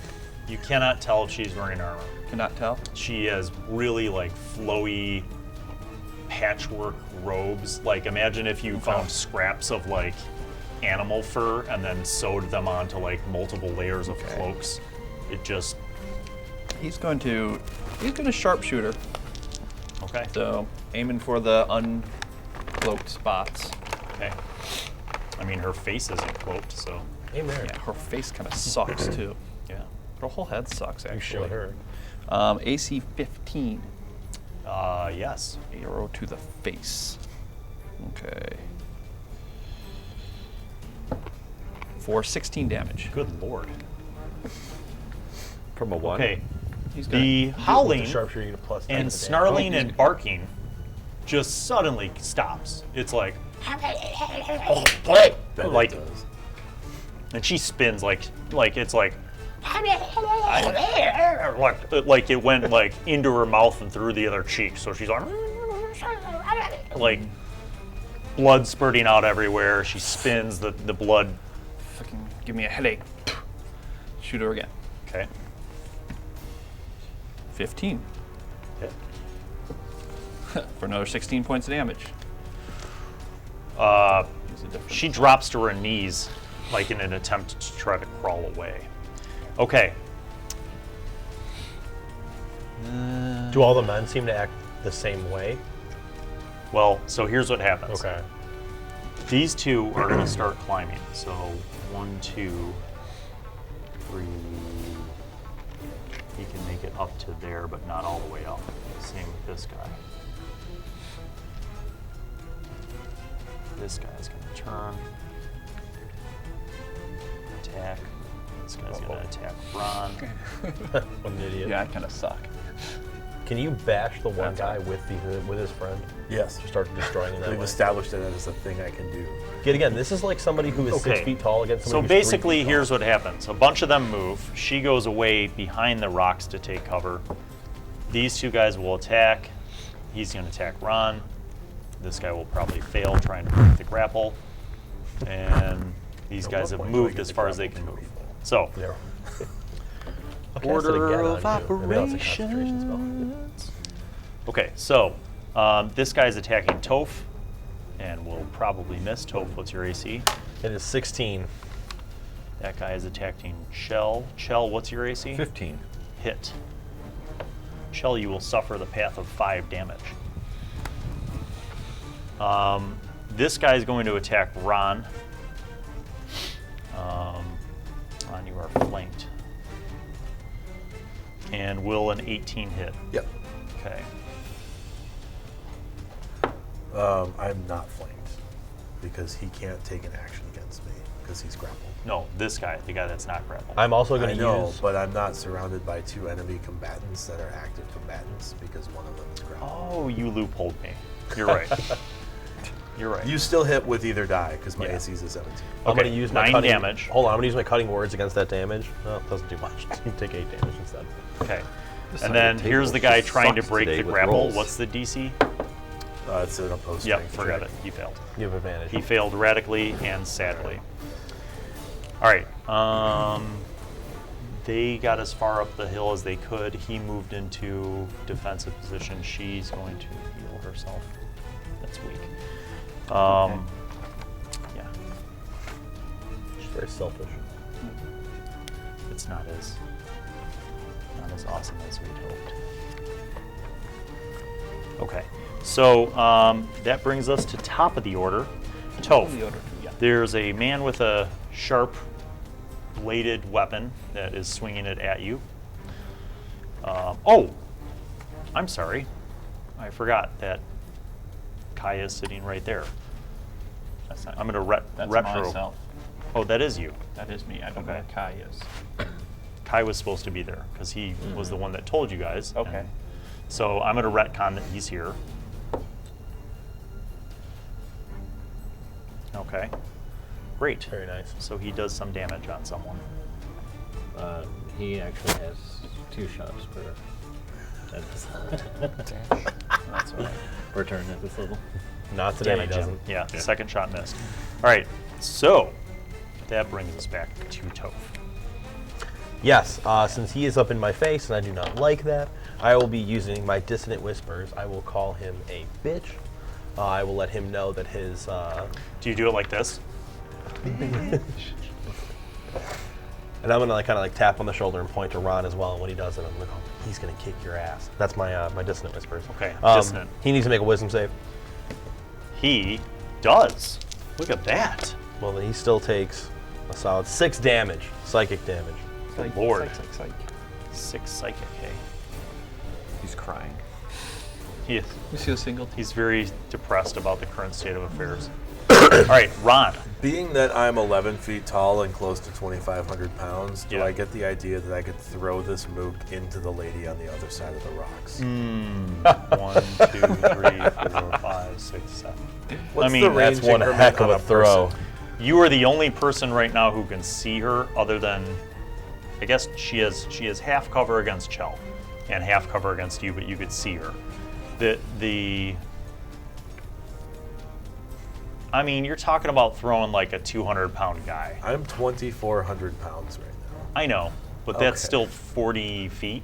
Speaker 1: you cannot tell if she's wearing armor.
Speaker 5: Cannot tell.
Speaker 1: She has really like flowy patchwork robes. Like, imagine if you found scraps of like animal fur and then sewed them onto like multiple layers of cloaks. It just
Speaker 5: He's going to sharpshooter.
Speaker 1: okay.
Speaker 5: So aiming for the uncloaked spots.
Speaker 1: Okay. I mean, her face isn't cloaked, so
Speaker 3: Hey, Mary.
Speaker 5: Yeah, her face kind of sucks too.
Speaker 1: yeah.
Speaker 5: Her whole head sucks
Speaker 3: You
Speaker 5: actually.
Speaker 3: showed her.
Speaker 5: AC 15.
Speaker 1: Yes.
Speaker 5: Arrow to the face. Okay. For 16 damage.
Speaker 1: Good lord.
Speaker 4: From a one.
Speaker 1: Okay.
Speaker 5: He's gonna,
Speaker 1: The howling
Speaker 3: With the sharpshooter, you get a plus 10
Speaker 1: and
Speaker 3: to the
Speaker 1: snarling
Speaker 5: Oh,
Speaker 1: and barking just suddenly stops. It's like like,
Speaker 2: does.
Speaker 1: and she spins like it's like like it went like into her mouth and through the other cheek. So she's like blood spurting out everywhere. She spins, the blood.
Speaker 5: fucking give me a headache. Shoot her again.
Speaker 1: Okay.
Speaker 5: 15
Speaker 1: Hit.
Speaker 5: for another 16 points of damage. Use a different-
Speaker 1: She drops to her knees, like in an attempt to try to crawl away. Okay.
Speaker 3: Do all the men seem to act the same way?
Speaker 1: Well, so here's what happens.
Speaker 3: Okay.
Speaker 1: These two are going to start climbing. So 1, 2, 3. He can make it up to there, but not all the way up. Same with this guy. This guy's going to turn, attack. This guy's going to attack Ron.
Speaker 3: What an idiot.
Speaker 5: Yeah, I kind of suck.
Speaker 3: Can you bash the one
Speaker 1: That's
Speaker 3: guy
Speaker 1: right.
Speaker 3: with his friend?
Speaker 2: Yes.
Speaker 3: Just start destroying him that
Speaker 2: We've
Speaker 3: way.
Speaker 2: established that as a thing I can do.
Speaker 3: Yet again, this is like somebody who is 6
Speaker 1: Okay.
Speaker 3: feet tall against
Speaker 1: So
Speaker 3: somebody who's 3
Speaker 1: basically,
Speaker 3: feet tall.
Speaker 1: here's what happens. A bunch of them move. She goes away behind the rocks to take cover. These two guys will attack. He's going to attack Ron. This guy will probably fail trying to break the grapple. And these guys have
Speaker 2: what point do I
Speaker 1: moved
Speaker 2: get
Speaker 1: as
Speaker 2: the
Speaker 1: far as they
Speaker 2: grapple
Speaker 1: can
Speaker 2: to
Speaker 1: move.
Speaker 2: roll?
Speaker 1: So,
Speaker 3: Yeah. I'll cast it again
Speaker 1: order of
Speaker 3: on you. Maybe that's a concentration spell.
Speaker 1: operations. Okay, so this guy's attacking Toph, and will probably miss. Toph, what's your AC?
Speaker 3: It is 16.
Speaker 1: That guy is attacking Kjell. Kjell, what's your AC?
Speaker 4: 15.
Speaker 1: Hit. Kjell, you will suffer the path of 5 damage. This guy is going to attack Ron. Ron, you are flanked. And will an 18 hit?
Speaker 2: Yep.
Speaker 1: Okay.
Speaker 2: I'm not flanked because he can't take an action against me because he's grappled.
Speaker 1: No, this guy, the guy that's not grappled.
Speaker 3: I'm also
Speaker 2: I
Speaker 3: going to
Speaker 2: know,
Speaker 3: use.
Speaker 2: but I'm not surrounded by 2 enemy combatants that are active combatants because one of them is grappled.
Speaker 1: Oh, you loopholed me. You're right. You're right.
Speaker 2: You still hit with either die because my
Speaker 1: Yeah.
Speaker 2: AC is a 17.
Speaker 3: I'm
Speaker 1: Okay,
Speaker 3: going to use my
Speaker 1: 9
Speaker 3: cutting,
Speaker 1: damage.
Speaker 3: Hold on, I'm going to use my cutting words against that damage. No, it doesn't do much. You take 8 damage instead.
Speaker 1: Okay.
Speaker 4: This
Speaker 1: And
Speaker 4: side
Speaker 1: then
Speaker 4: of the
Speaker 1: here's
Speaker 4: table
Speaker 1: the guy
Speaker 4: just
Speaker 1: trying to
Speaker 4: sucks
Speaker 1: break
Speaker 4: today
Speaker 1: the
Speaker 4: with
Speaker 1: grapple.
Speaker 4: rolls.
Speaker 1: What's the DC?
Speaker 2: It's an opposed
Speaker 1: Yep,
Speaker 2: strength
Speaker 1: forget
Speaker 2: check.
Speaker 1: it. He failed.
Speaker 3: You have advantage.
Speaker 1: He failed radically and sadly. All right. They got as far up the hill as they could. He moved into defensive position. She's going to heal herself. That's weak. Yeah.
Speaker 3: She's very selfish.
Speaker 1: It's not as awesome as we'd hoped. Okay. So that brings us to top of the order. Toph.
Speaker 5: The order, yeah.
Speaker 1: There's a man with a sharp bladed weapon that is swinging it at you. Oh, I'm sorry. I forgot that Kai is sitting right there.
Speaker 5: That's not,
Speaker 1: I'm going to
Speaker 5: that's
Speaker 1: retro.
Speaker 5: myself.
Speaker 1: Oh, that is you.
Speaker 5: That is me. I don't know
Speaker 1: Okay.
Speaker 5: what Kai is.
Speaker 1: Kai was supposed to be there because he was the one that told you guys.
Speaker 5: Okay.
Speaker 1: and So I'm going to retcon that he's here. Okay. Great.
Speaker 3: Very nice.
Speaker 1: So he does some damage on someone.
Speaker 6: He actually has 2 shots per. That's
Speaker 5: That's all right.
Speaker 6: per turn at this level.
Speaker 3: Not today, he
Speaker 1: Damage him.
Speaker 3: doesn't.
Speaker 1: Yeah, second shot missed. All right. So that brings us back to Toph.
Speaker 3: Yes, since he is up in my face and I do not like that, I will be using my Dissonant Whispers. I will call him a bitch. I will let him know that his.
Speaker 1: Do you do it like this?
Speaker 3: And I'm gonna kind of tap on the shoulder and point to Ron as well. And when he does it, I'm gonna go, he's gonna kick your ass. That's my my Dissonant Whispers.
Speaker 1: Okay,
Speaker 3: Um,
Speaker 1: Dissonant.
Speaker 3: He needs to make a Wisdom save.
Speaker 1: He does. Look at that.
Speaker 3: Well, then he still takes a solid 6 damage, psychic damage.
Speaker 1: Good Lord.
Speaker 5: Psych.
Speaker 1: 6 psychic, hey.
Speaker 4: He's crying.
Speaker 1: He is.
Speaker 5: You see a single?
Speaker 1: He's very depressed about the current state of affairs. All right, Ron.
Speaker 2: Being that I'm 11 feet tall and close to 2,500 pounds, do
Speaker 1: Yeah.
Speaker 2: I get the idea that I could throw this mook into the lady on the other side of the rocks?
Speaker 1: 1, 2, 3, 4, 5, 6, 7.
Speaker 2: What's
Speaker 1: I mean,
Speaker 2: the
Speaker 3: That's
Speaker 2: range
Speaker 3: one
Speaker 2: increment
Speaker 3: heck of
Speaker 2: on
Speaker 3: a throw.
Speaker 2: person?
Speaker 1: You are the only person right now who can see her, other than, I guess she has half cover against Kjell, and half cover against you, but you could see her. I mean, you're talking about throwing like a 200-pound guy.
Speaker 2: I'm 2,400 pounds right
Speaker 1: I know, but that's
Speaker 2: Okay.
Speaker 1: still 40 feet.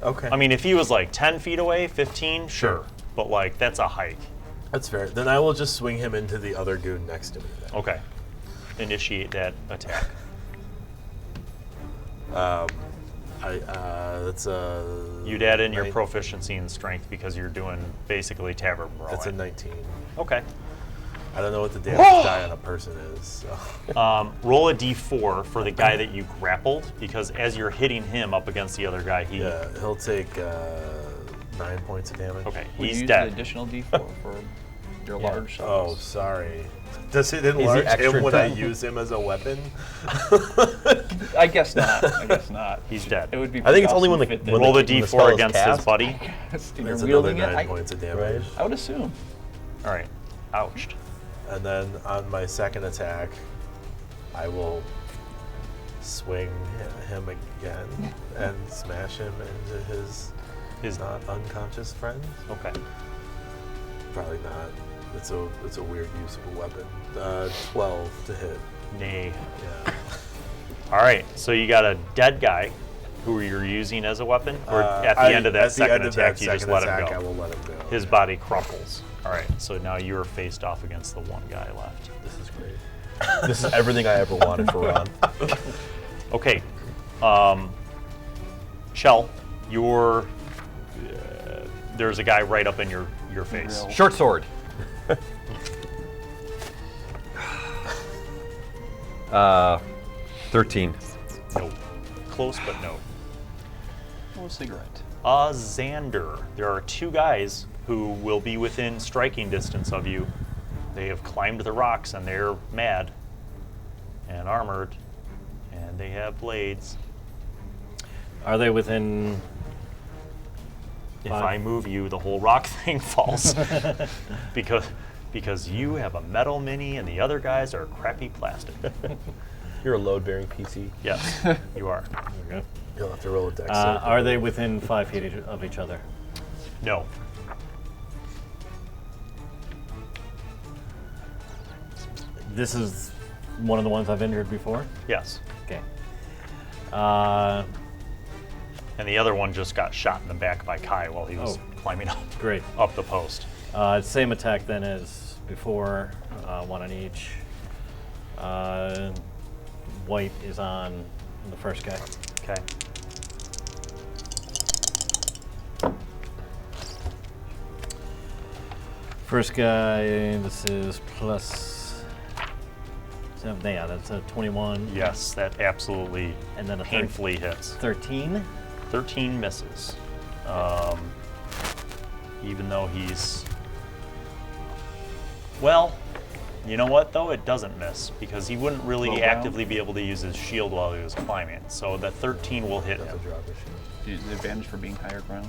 Speaker 2: now. Okay.
Speaker 1: I mean, if he was like 10 feet away, 15, sure.
Speaker 2: Sure.
Speaker 1: But like, that's a hike.
Speaker 2: That's fair. Then I will just swing him into the other goon next to me then.
Speaker 1: Okay. Initiate that attack.
Speaker 2: That's a.
Speaker 1: You'd add in your
Speaker 2: nine-
Speaker 1: proficiency in strength because you're doing basically tavern brawling.
Speaker 2: That's a 19.
Speaker 1: Okay.
Speaker 2: I don't know what the damage die on a person is. So.
Speaker 1: Roll a d4 for the guy that you grappled, because as you're hitting him up against the other guy, he.
Speaker 2: Yeah, he'll take 9 points of damage.
Speaker 1: Okay,
Speaker 5: Would you
Speaker 1: he's
Speaker 5: use
Speaker 1: dead.
Speaker 5: an additional D4 for your large
Speaker 2: Oh,
Speaker 5: size?
Speaker 2: sorry. Does it enlarge
Speaker 3: Is he extra
Speaker 2: him when I
Speaker 3: dead?
Speaker 2: use him as a weapon?
Speaker 5: I guess not. I guess not.
Speaker 1: He's dead.
Speaker 5: It would be.
Speaker 3: I think it's only when the-
Speaker 5: fit
Speaker 3: when
Speaker 1: Roll the
Speaker 3: the spell
Speaker 1: d4
Speaker 3: is
Speaker 1: against his
Speaker 3: cast.
Speaker 1: buddy.
Speaker 5: and
Speaker 2: That's
Speaker 5: you're
Speaker 2: another
Speaker 5: wielding
Speaker 2: 9
Speaker 5: it.
Speaker 2: points of damage.
Speaker 5: I would assume.
Speaker 1: All right. Ouched.
Speaker 2: And then on my second attack, I will swing him again and smash him into his not unconscious friend.
Speaker 1: Okay.
Speaker 2: Probably not. It's a weird use of a weapon. 12 to hit.
Speaker 1: Nay.
Speaker 2: Yeah.
Speaker 1: All right. So you got a dead guy who you're using as a weapon, or at the end of that second attack, you just let him
Speaker 2: I
Speaker 1: go.
Speaker 2: will let him go.
Speaker 1: His body crumples. All right. So now you're faced off against the one guy left.
Speaker 2: This is great.
Speaker 3: This is everything I ever wanted for Ron.
Speaker 1: Okay. Kjell, you're. There's a guy right up in your face.
Speaker 5: Real.
Speaker 4: Short sword. 13.
Speaker 1: No. Close, but no.
Speaker 5: Oh, a cigarette.
Speaker 1: Xander. There are two guys who will be within striking distance of you. They have climbed the rocks and they're mad and armored, and they have blades.
Speaker 6: Are they within?
Speaker 1: If
Speaker 6: Five.
Speaker 1: I move you, the whole rock thing falls because you have a metal mini and the other guys are crappy plastic.
Speaker 3: You're a load-bearing PC.
Speaker 1: Yes, you are.
Speaker 6: Okay.
Speaker 2: You'll have to roll a dex.
Speaker 6: Are they within 5 feet of each other?
Speaker 1: No.
Speaker 6: This is one of the ones I've injured before.
Speaker 1: Yes.
Speaker 6: Okay.
Speaker 1: And the other one just got shot in the back by Kai while he was climbing
Speaker 6: Great.
Speaker 1: up the post.
Speaker 6: Same attack then as before. One on each. White is on the first guy.
Speaker 1: Okay.
Speaker 6: First guy, this is plus 7. Yeah, that's a 21.
Speaker 1: Yes, that absolutely
Speaker 6: And then a
Speaker 1: painfully hits.
Speaker 6: 13.
Speaker 1: 13 misses. Even though he's... Well, you know what, though? It doesn't miss, because he wouldn't really
Speaker 5: Low ground?
Speaker 1: actively be able to use his shield while he was climbing. So that 13 will hit
Speaker 2: That's a
Speaker 1: him.
Speaker 2: drop issue.
Speaker 5: Do you use the advantage for being higher ground?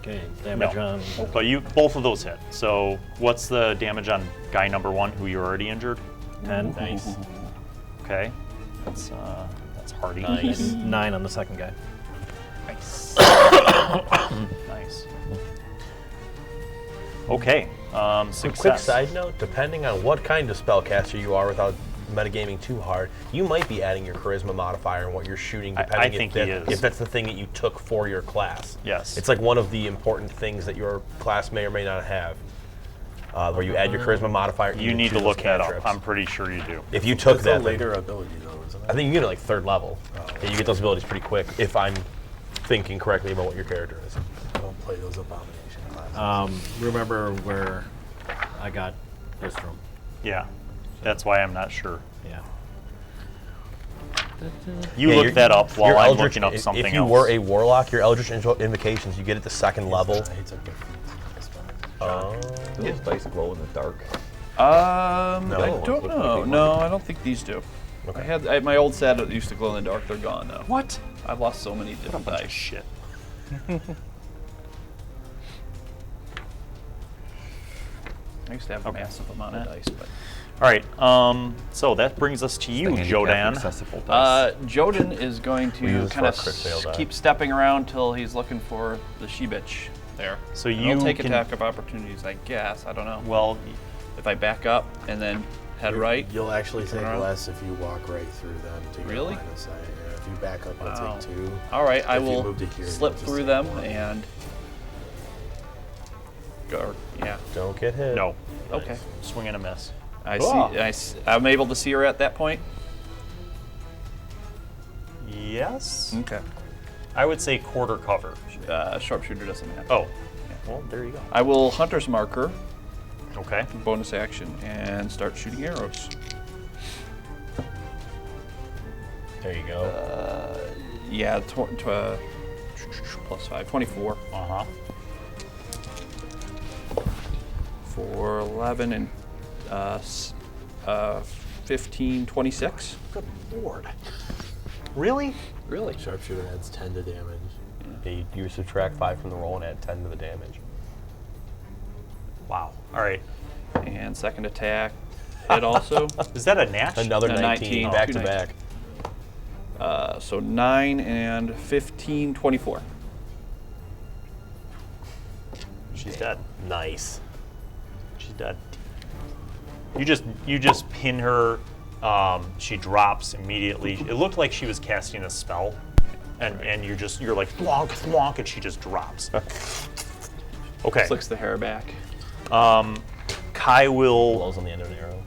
Speaker 6: Okay, damage
Speaker 1: No.
Speaker 6: on.
Speaker 1: But both of those hit. So what's the damage on guy number 1, who you're already injured?
Speaker 6: 10.
Speaker 5: Nice.
Speaker 1: Okay. That's hardy.
Speaker 6: Nice. 9 on the second guy.
Speaker 5: Nice.
Speaker 1: Nice. Okay. Success.
Speaker 3: Quick side note, depending on what kind of spellcaster you are without metagaming too hard, you might be adding your charisma modifier in what you're shooting,
Speaker 1: I
Speaker 3: depending
Speaker 1: think he is.
Speaker 3: if that's the thing that you took for your class.
Speaker 1: Yes.
Speaker 3: It's like one of the important things that your class may or may not have, where you add your charisma modifier.
Speaker 1: You
Speaker 3: into
Speaker 1: need to
Speaker 3: those
Speaker 1: look that up.
Speaker 3: cantrips.
Speaker 1: I'm pretty sure you do.
Speaker 3: If you took
Speaker 2: It's
Speaker 3: that
Speaker 2: a
Speaker 3: thing-
Speaker 2: later ability, though, isn't it?
Speaker 3: I think you get it like 3rd level. Yeah, you get those abilities pretty quick, if I'm thinking correctly about what your character is.
Speaker 2: Don't play those abomination classes.
Speaker 6: Remember where I got this from?
Speaker 1: Yeah. That's why I'm not sure.
Speaker 6: Yeah.
Speaker 1: You
Speaker 3: Yeah,
Speaker 1: look
Speaker 3: your-
Speaker 1: that up while
Speaker 3: your
Speaker 1: I'm
Speaker 3: Eldritch-
Speaker 1: looking up something
Speaker 3: If you
Speaker 1: else.
Speaker 3: were a warlock, your Eldritch Invocations, you get it to 2nd level.
Speaker 2: He took the that's fine.
Speaker 3: Oh.
Speaker 4: Do those dice glow in the dark?
Speaker 5: I
Speaker 3: No.
Speaker 5: don't know. No, I don't think these do.
Speaker 3: Okay.
Speaker 5: I had my old set that used to glow in the dark. They're gone now.
Speaker 1: What?
Speaker 5: I've lost so many different
Speaker 1: Bunch of
Speaker 5: dice.
Speaker 1: shit.
Speaker 5: I used to have a massive amount of dice, but
Speaker 1: All right. So that brings us to you,
Speaker 4: Handicap
Speaker 1: Joden.
Speaker 4: accessible dice.
Speaker 5: Joden is going
Speaker 3: We use
Speaker 5: to
Speaker 3: this
Speaker 5: kind
Speaker 3: for our crit fail die.
Speaker 5: keep stepping around till he's looking for the she-bitch there.
Speaker 1: So
Speaker 5: And
Speaker 1: you
Speaker 5: he'll take
Speaker 1: can-
Speaker 5: attack of opportunities, I guess. I don't know.
Speaker 1: Well,
Speaker 5: If I back up and then head right.
Speaker 2: You'll actually take
Speaker 5: around.
Speaker 2: less if you walk right through them to get
Speaker 5: Really?
Speaker 2: line of sight. Yeah, if you back up, you'll
Speaker 5: Wow.
Speaker 2: take 2.
Speaker 5: All right, I
Speaker 2: If you
Speaker 5: will
Speaker 2: move to here,
Speaker 5: slip
Speaker 2: you'll just
Speaker 5: through
Speaker 2: take
Speaker 5: them
Speaker 2: 1.
Speaker 5: and go. Yeah.
Speaker 3: Don't get hit.
Speaker 1: no.
Speaker 5: Okay.
Speaker 1: Swing and a miss.
Speaker 5: I
Speaker 3: Ah.
Speaker 5: see. I'm able to see her at that point.
Speaker 1: Yeah. Yes.
Speaker 5: Okay.
Speaker 1: I would say quarter cover.
Speaker 5: Sharpshooter doesn't have.
Speaker 1: Oh, well, there you go.
Speaker 5: I will Hunter's Marker,
Speaker 1: Okay.
Speaker 5: bonus action, and start shooting arrows.
Speaker 3: There you go.
Speaker 5: Yeah, plus 5, 24.
Speaker 1: Uh-huh.
Speaker 5: For 11 and 15, 26.
Speaker 1: Good lord. Really?
Speaker 5: Really?
Speaker 2: Sharpshooter adds 10 to damage.
Speaker 3: You subtract 5 from the roll and add 10 to the damage.
Speaker 1: Wow. All right.
Speaker 5: And second attack, hit also.
Speaker 1: Is that a natch?
Speaker 3: Another
Speaker 5: A
Speaker 3: 19,
Speaker 5: 19,
Speaker 3: back
Speaker 5: two
Speaker 3: to back.
Speaker 5: So 9 and 15, 24.
Speaker 1: She's dead.
Speaker 3: Nice.
Speaker 1: She's dead. You just pin her. She drops immediately. It looked like she was casting a spell, and you're like thwonk thwonk, and she just drops. Okay.
Speaker 5: Flicks the hair back.
Speaker 1: Kai will
Speaker 3: Blows on the end of an arrow.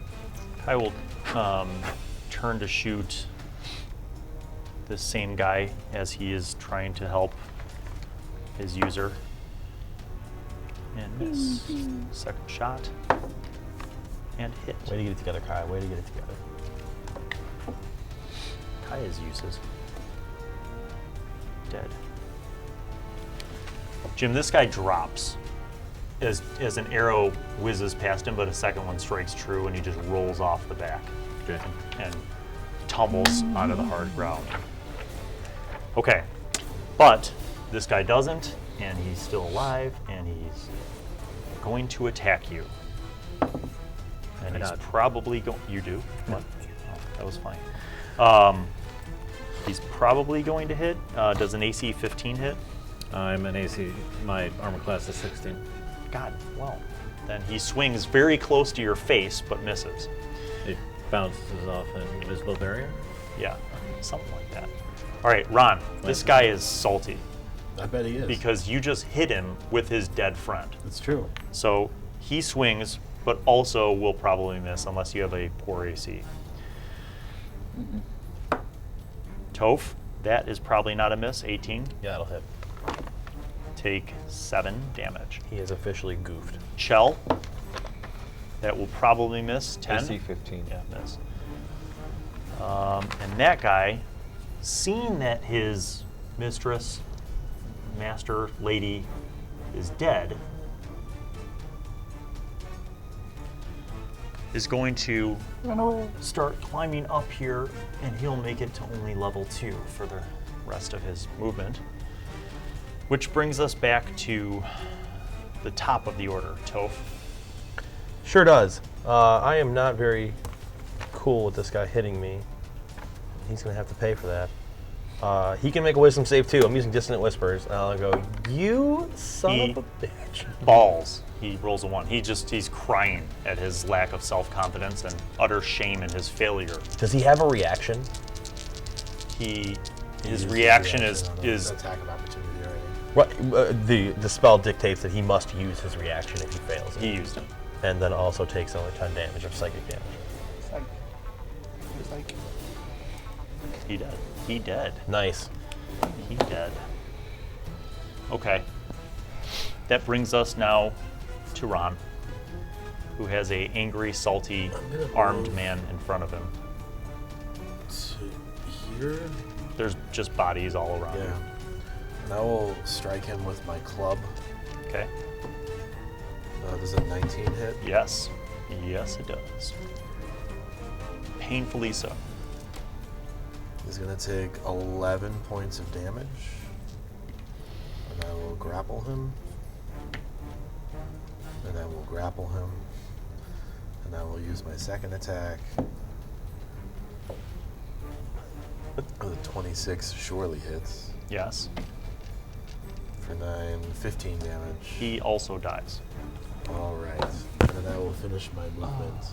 Speaker 1: turn to shoot the same guy as he is trying to help his user. And miss. Second shot. And hit.
Speaker 3: Way to get it together, Kai. Way to get it together.
Speaker 1: Kaya's uses. Dead. Jim, this guy drops as an arrow whizzes past him, but a second one strikes true, and he just rolls off the back and tumbles onto the hard ground. Okay, but this guy doesn't, and he's still alive, and he's going to attack you. And he's probably going. You do? What? Oh, that was fine. He's probably going to hit. Does an AC 15 hit?
Speaker 6: I'm an AC. My armor class is 16.
Speaker 1: God, well, then he swings very close to your face, but misses.
Speaker 6: It bounces off an invisible barrier.
Speaker 1: Yeah, something like that. All right, Ron, this guy is salty
Speaker 2: I bet he is.
Speaker 1: because you just hit him with his dead friend.
Speaker 2: it's true.
Speaker 1: So he swings, but also will probably miss unless you have a poor AC. Toph, that is probably not a miss, 18.
Speaker 3: Yeah, that'll hit.
Speaker 1: Take 7 damage.
Speaker 3: He is officially goofed.
Speaker 1: Kjell, that will probably miss, 10.
Speaker 4: AC 15.
Speaker 1: Yeah, miss. And that guy, seeing that his mistress, master, lady is dead, is going to start climbing up here, and he'll make it to only level 2 for the rest of his movement. Which brings us back to the top of the order, Toph.
Speaker 3: Sure does. I am not very cool with this guy hitting me. He's going to have to pay for that. He can make a wisdom save too. I'm using Dissonant Whispers. And I'll go, you son of a bitch.
Speaker 1: Balls. He rolls a 1. He's crying at his lack of self-confidence and utter shame in his failure.
Speaker 3: Does he have a reaction?
Speaker 1: His reaction is
Speaker 2: attack of opportunity already.
Speaker 3: What, the spell dictates that he must use his reaction if he fails it.
Speaker 1: he used it.
Speaker 3: And then also takes only 10 damage of psychic damage.
Speaker 1: He dead. He dead.
Speaker 3: Nice.
Speaker 1: He dead. Okay. That brings us now to Ron, who has a angry, salty, armed man in front of him.
Speaker 2: To here?
Speaker 1: There's just bodies all around
Speaker 2: Yeah.
Speaker 1: you.
Speaker 2: And I will strike him with my club.
Speaker 1: Okay.
Speaker 2: Does a 19 hit?
Speaker 1: Yes. Yes, it does. Painfully so.
Speaker 2: He's going to take 11 points of damage. And I will grapple him. And I will grapple him. And I will use my second attack. The 26 surely hits.
Speaker 1: Yes.
Speaker 2: For 9, 15 damage.
Speaker 1: He also dies.
Speaker 2: All right. And I will finish my movement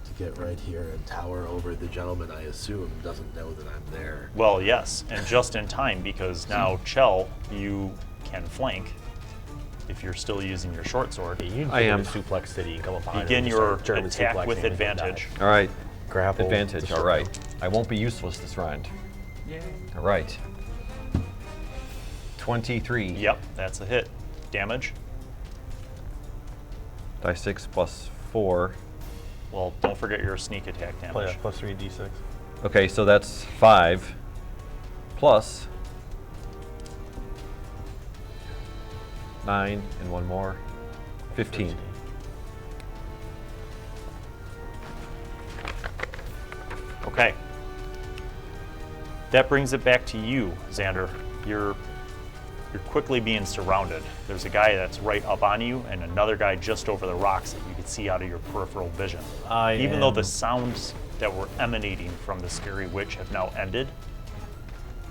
Speaker 2: to get right here and tower over the gentleman I assume doesn't know that I'm there.
Speaker 1: Well, yes, and just in time, because now, Kjell, you can flank if you're still using your short sword.
Speaker 3: You
Speaker 4: I am.
Speaker 3: Suplex City, come up behind
Speaker 1: Begin
Speaker 3: him and
Speaker 1: your
Speaker 3: start German
Speaker 1: attack
Speaker 3: suplexing
Speaker 1: with
Speaker 3: him until he
Speaker 1: advantage.
Speaker 3: dies.
Speaker 4: All right.
Speaker 3: Grapple.
Speaker 4: Advantage, all right. I won't be useless this round.
Speaker 5: Yay.
Speaker 4: All right. 23.
Speaker 1: Yep, that's a hit. Damage?
Speaker 4: Die 6 plus 4.
Speaker 1: Well, don't forget your sneak attack damage.
Speaker 3: Oh, yeah, plus 3d6.
Speaker 4: Okay, so that's 5 plus 9 and one more. 15.
Speaker 1: Okay. That brings it back to you, Xander. You're quickly being surrounded. There's a guy that's right up on you and another guy just over the rocks that you can see out of your peripheral vision. Even though the sounds that were emanating from the scary witch have now ended,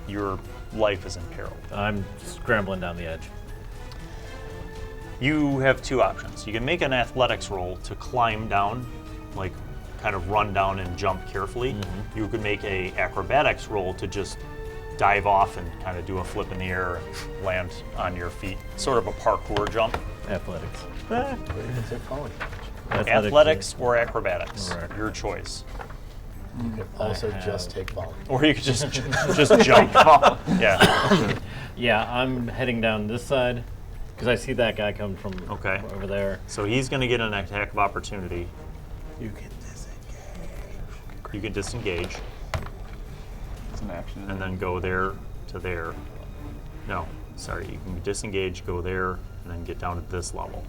Speaker 1: your life is in peril.
Speaker 6: I'm scrambling down the edge.
Speaker 1: You have two options. You can make an athletics roll to climb down, like kind of run down and jump carefully. You could make a acrobatics roll to just dive off and kind of do a flip in the air and land on your feet. Sort of a parkour jump.
Speaker 6: Athletics.
Speaker 1: Athletics or acrobatics,
Speaker 6: Or acrobatics.
Speaker 1: your choice.
Speaker 7: You could also
Speaker 6: I
Speaker 7: just
Speaker 6: have-
Speaker 7: take volume.
Speaker 1: Or you could just jump. Yeah.
Speaker 6: Yeah, I'm heading down this side because I see that guy coming from
Speaker 1: Okay.
Speaker 6: over there.
Speaker 1: So he's going to get an attack of opportunity.
Speaker 7: You can disengage.
Speaker 1: You can disengage
Speaker 5: It's an action.
Speaker 1: and then go there to there. No, sorry. You can disengage, go there, and then get down at this level.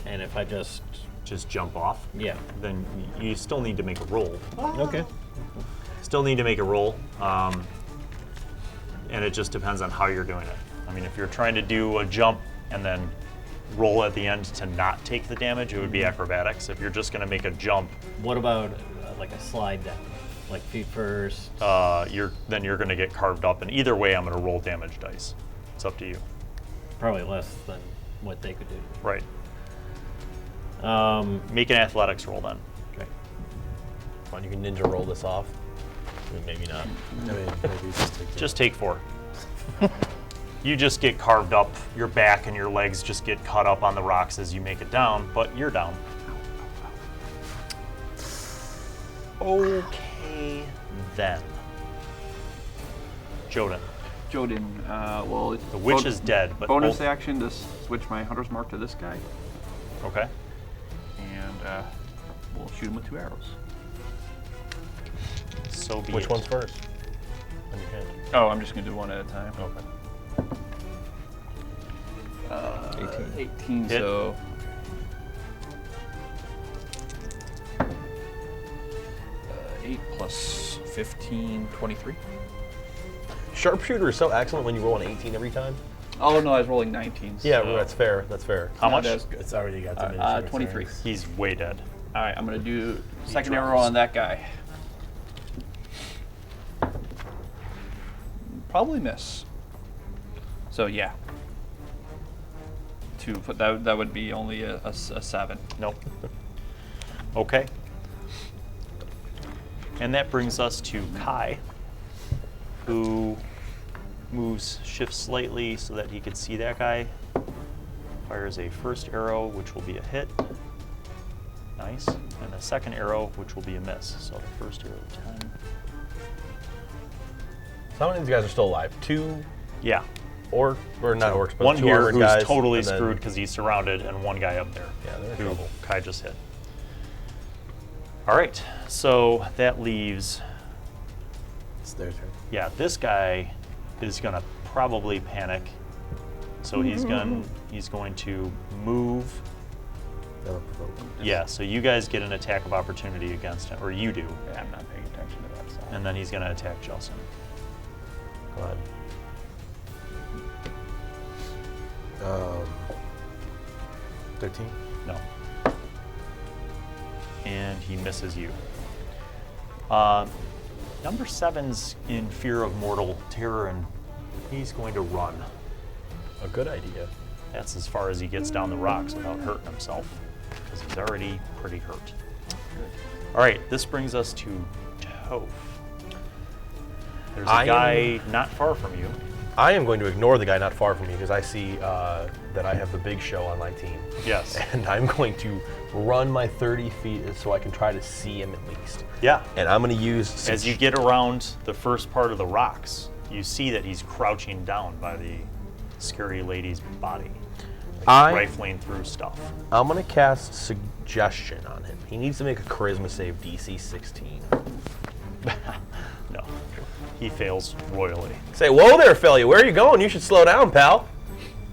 Speaker 6: And if I just,
Speaker 1: Just jump off.
Speaker 6: yeah.
Speaker 1: Then you still need to make a roll.
Speaker 6: Okay.
Speaker 1: Still need to make a roll. And it just depends on how you're doing it. I mean, if you're trying to do a jump and then roll at the end to not take the damage, it would be acrobatics. If you're just going to make a jump,
Speaker 6: What about like a slide down? Like feet first?
Speaker 1: you're going to get carved up. And either way, I'm going to roll damage dice. It's up to you.
Speaker 6: Probably less than what they could do.
Speaker 1: Right.
Speaker 6: Okay.
Speaker 1: Make an athletics roll then.
Speaker 3: Come on, you can ninja roll this off. I mean, maybe not.
Speaker 7: I mean, maybe just take
Speaker 1: Just take 4. You just get carved up. Your back and your legs just get cut up on the rocks as you make it down, but you're down. Okay, then. Joden.
Speaker 5: Joden, well, it's
Speaker 1: The witch is dead, but
Speaker 5: bonus
Speaker 1: both-
Speaker 5: action to switch my hunter's mark to this guy,
Speaker 1: Okay.
Speaker 5: and we'll shoot him with 2 arrows.
Speaker 1: So be
Speaker 3: Which
Speaker 1: it.
Speaker 3: one's first? On your hand.
Speaker 5: Oh, I'm just gonna do one at a time.
Speaker 3: Okay.
Speaker 5: 18,
Speaker 1: Hit.
Speaker 5: so. 8 plus 15, 23.
Speaker 3: Sharpshooter is so excellent when you roll an 18 every time.
Speaker 5: Oh no, I was rolling 19.
Speaker 3: Yeah,
Speaker 5: so
Speaker 3: that's fair. That's fair.
Speaker 1: How much?
Speaker 5: Not as
Speaker 7: It's already got
Speaker 5: good.
Speaker 7: diminishing
Speaker 5: 23.
Speaker 7: returns.
Speaker 1: He's way dead.
Speaker 5: All right, I'm gonna do second
Speaker 1: drops.
Speaker 5: arrow on that guy. Probably miss. So yeah. That would be only a 7.
Speaker 1: Nope. Okay. And that brings us to Kai, who shifts slightly so that he could see that guy. Fires a first arrow, which will be a hit. Nice. And a second arrow, which will be a miss. So the first arrow, 10.
Speaker 3: So how many of these guys are still alive? 2
Speaker 1: Yeah.
Speaker 3: or not orcs, but
Speaker 1: One
Speaker 3: 2
Speaker 1: here
Speaker 3: armored
Speaker 1: who's
Speaker 3: guys.
Speaker 1: totally
Speaker 3: and then-
Speaker 1: screwed because he's surrounded, and one guy up there.
Speaker 3: Yeah, they're in
Speaker 1: who
Speaker 3: trouble.
Speaker 1: Kai just hit. All right. So that leaves.
Speaker 7: It's their turn.
Speaker 1: Yeah, this guy is gonna probably panic. So he's going to move.
Speaker 7: That'll provoke them.
Speaker 1: Yeah, so you guys get an attack of opportunity against him, or you do,
Speaker 5: Yeah, I'm not paying attention to that side.
Speaker 1: and then he's gonna attack Jelson. Go ahead.
Speaker 7: 13.
Speaker 1: No. And he misses you. Number 7's in fear of mortal terror, and he's going to run.
Speaker 3: A good idea.
Speaker 1: That's as far as he gets down the rocks without hurting himself, because he's already pretty hurt. All right, this brings us to Toph. There's a
Speaker 3: I am-
Speaker 1: guy not far from you.
Speaker 3: I am going to ignore the guy not far from me because I see that I have the big show on my team.
Speaker 1: Yes.
Speaker 3: And I'm going to run my 30 feet so I can try to see him at least.
Speaker 1: Yeah.
Speaker 3: And I'm going to use...
Speaker 1: As you get around the first part of the rocks, you see that he's crouching down by the scary lady's body, rifling through stuff.
Speaker 3: I'm going to cast Suggestion on him. He needs to make a charisma save DC 16.
Speaker 1: No. He fails royally.
Speaker 3: Say, whoa there, fella. Where are you going? You should slow down, pal.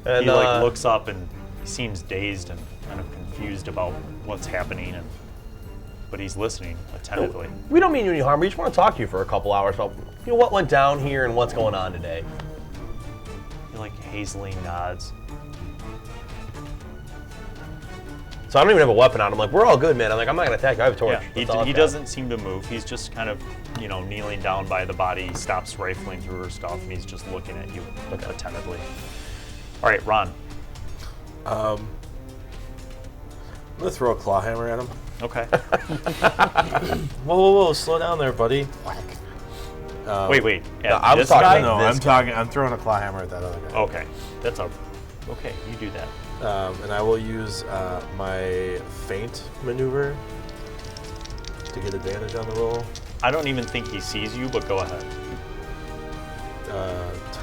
Speaker 3: And,
Speaker 1: He looks up and he seems dazed and kind of confused about what's happening, but he's listening attentively.
Speaker 3: We don't mean you any harm. We just want to talk to you for a couple hours about what went down here and what's going on today.
Speaker 1: He hazily nods.
Speaker 3: So I don't even have a weapon on. I'm like, we're all good, man. I'm like, I'm not going to attack you. I have a torch.
Speaker 1: Yeah, he doesn't seem to move. He's just kind of, kneeling down by the body. He stops rifling through her stuff, and he's just looking at you attentively. All right, Ron.
Speaker 7: I'm gonna throw a claw hammer at him.
Speaker 1: Okay.
Speaker 2: Whoa, slow down there, buddy.
Speaker 1: Wait.
Speaker 3: I was
Speaker 1: This
Speaker 3: talking
Speaker 1: guy?
Speaker 3: about-
Speaker 7: I'm throwing a claw hammer at that other guy.
Speaker 1: Okay. Okay, you do that.
Speaker 7: And I will use my feint maneuver to get advantage on the roll.
Speaker 1: I don't even think he sees you, but go ahead.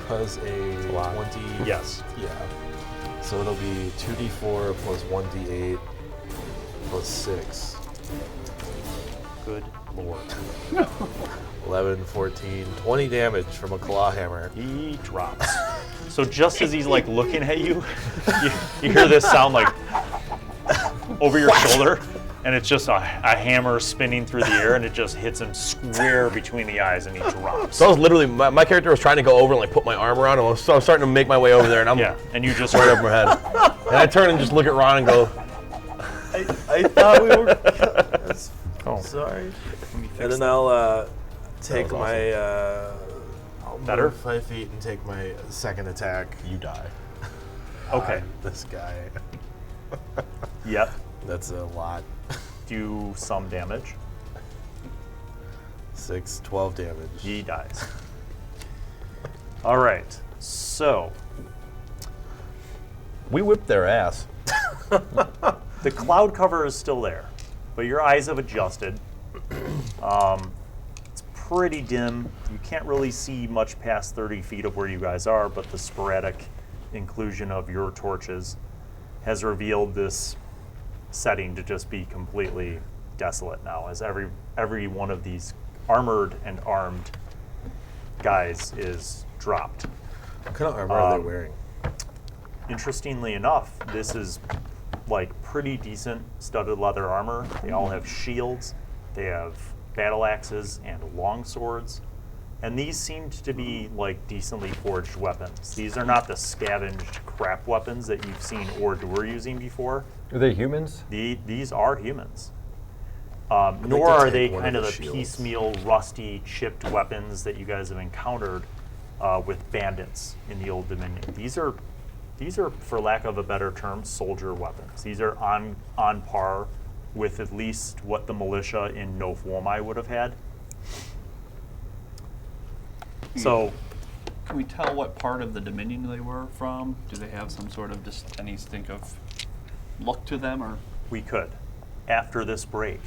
Speaker 7: Does a 20?
Speaker 1: Yes.
Speaker 7: Yeah. So it'll be 2d4 plus 1d8 plus 6.
Speaker 1: Good Lord.
Speaker 7: 11, 14, 20 damage from a claw hammer.
Speaker 1: He drops. So just as he's looking at you, you hear this sound over your shoulder, and it's just a hammer spinning through the air, and it just hits him square between the eyes, and he drops.
Speaker 3: So I was literally, my character was trying to go over and put my arm around him. So I'm starting to make my way over there, and I'm
Speaker 1: and you just
Speaker 3: right over my head. And I turn and just look at Ron and go,
Speaker 7: I thought we were... Sorry. And then I'll take my... I'll
Speaker 1: Better?
Speaker 7: move 5 feet and take my second attack.
Speaker 3: you die.
Speaker 1: Okay.
Speaker 7: This guy.
Speaker 1: Yep.
Speaker 7: That's a lot.
Speaker 1: Do some damage.
Speaker 7: 6, 12 damage.
Speaker 1: He dies. All right. So
Speaker 3: We whipped their ass.
Speaker 1: the cloud cover is still there, but your eyes have adjusted. It's pretty dim. You can't really see much past 30 feet of where you guys are, but the sporadic inclusion of your torches has revealed this setting to just be completely desolate now, as every one of these armored and armed guys is dropped.
Speaker 7: What kind of armor are they wearing?
Speaker 1: Interestingly enough, this is pretty decent studded leather armor. They all have shields, they have battle axes and long swords, and these seemed to be decently forged weapons. These are not the scavenged crap weapons that you've seen Ordur using before.
Speaker 4: Are they humans?
Speaker 1: These are humans.
Speaker 7: like
Speaker 1: Nor
Speaker 7: to
Speaker 1: are
Speaker 7: take
Speaker 1: they
Speaker 7: one
Speaker 1: kind
Speaker 7: of
Speaker 1: of
Speaker 7: the
Speaker 1: the
Speaker 7: shields.
Speaker 1: piecemeal, rusty, chipped weapons that you guys have encountered with bandits in the Old Dominion. These are, for lack of a better term, soldier weapons. These are on par with at least what the militia in Nof Womai would have had. So,
Speaker 5: Can we tell what part of the Dominion they were from? Do they have some sort of any think of look to them, or?
Speaker 1: we could. After this break,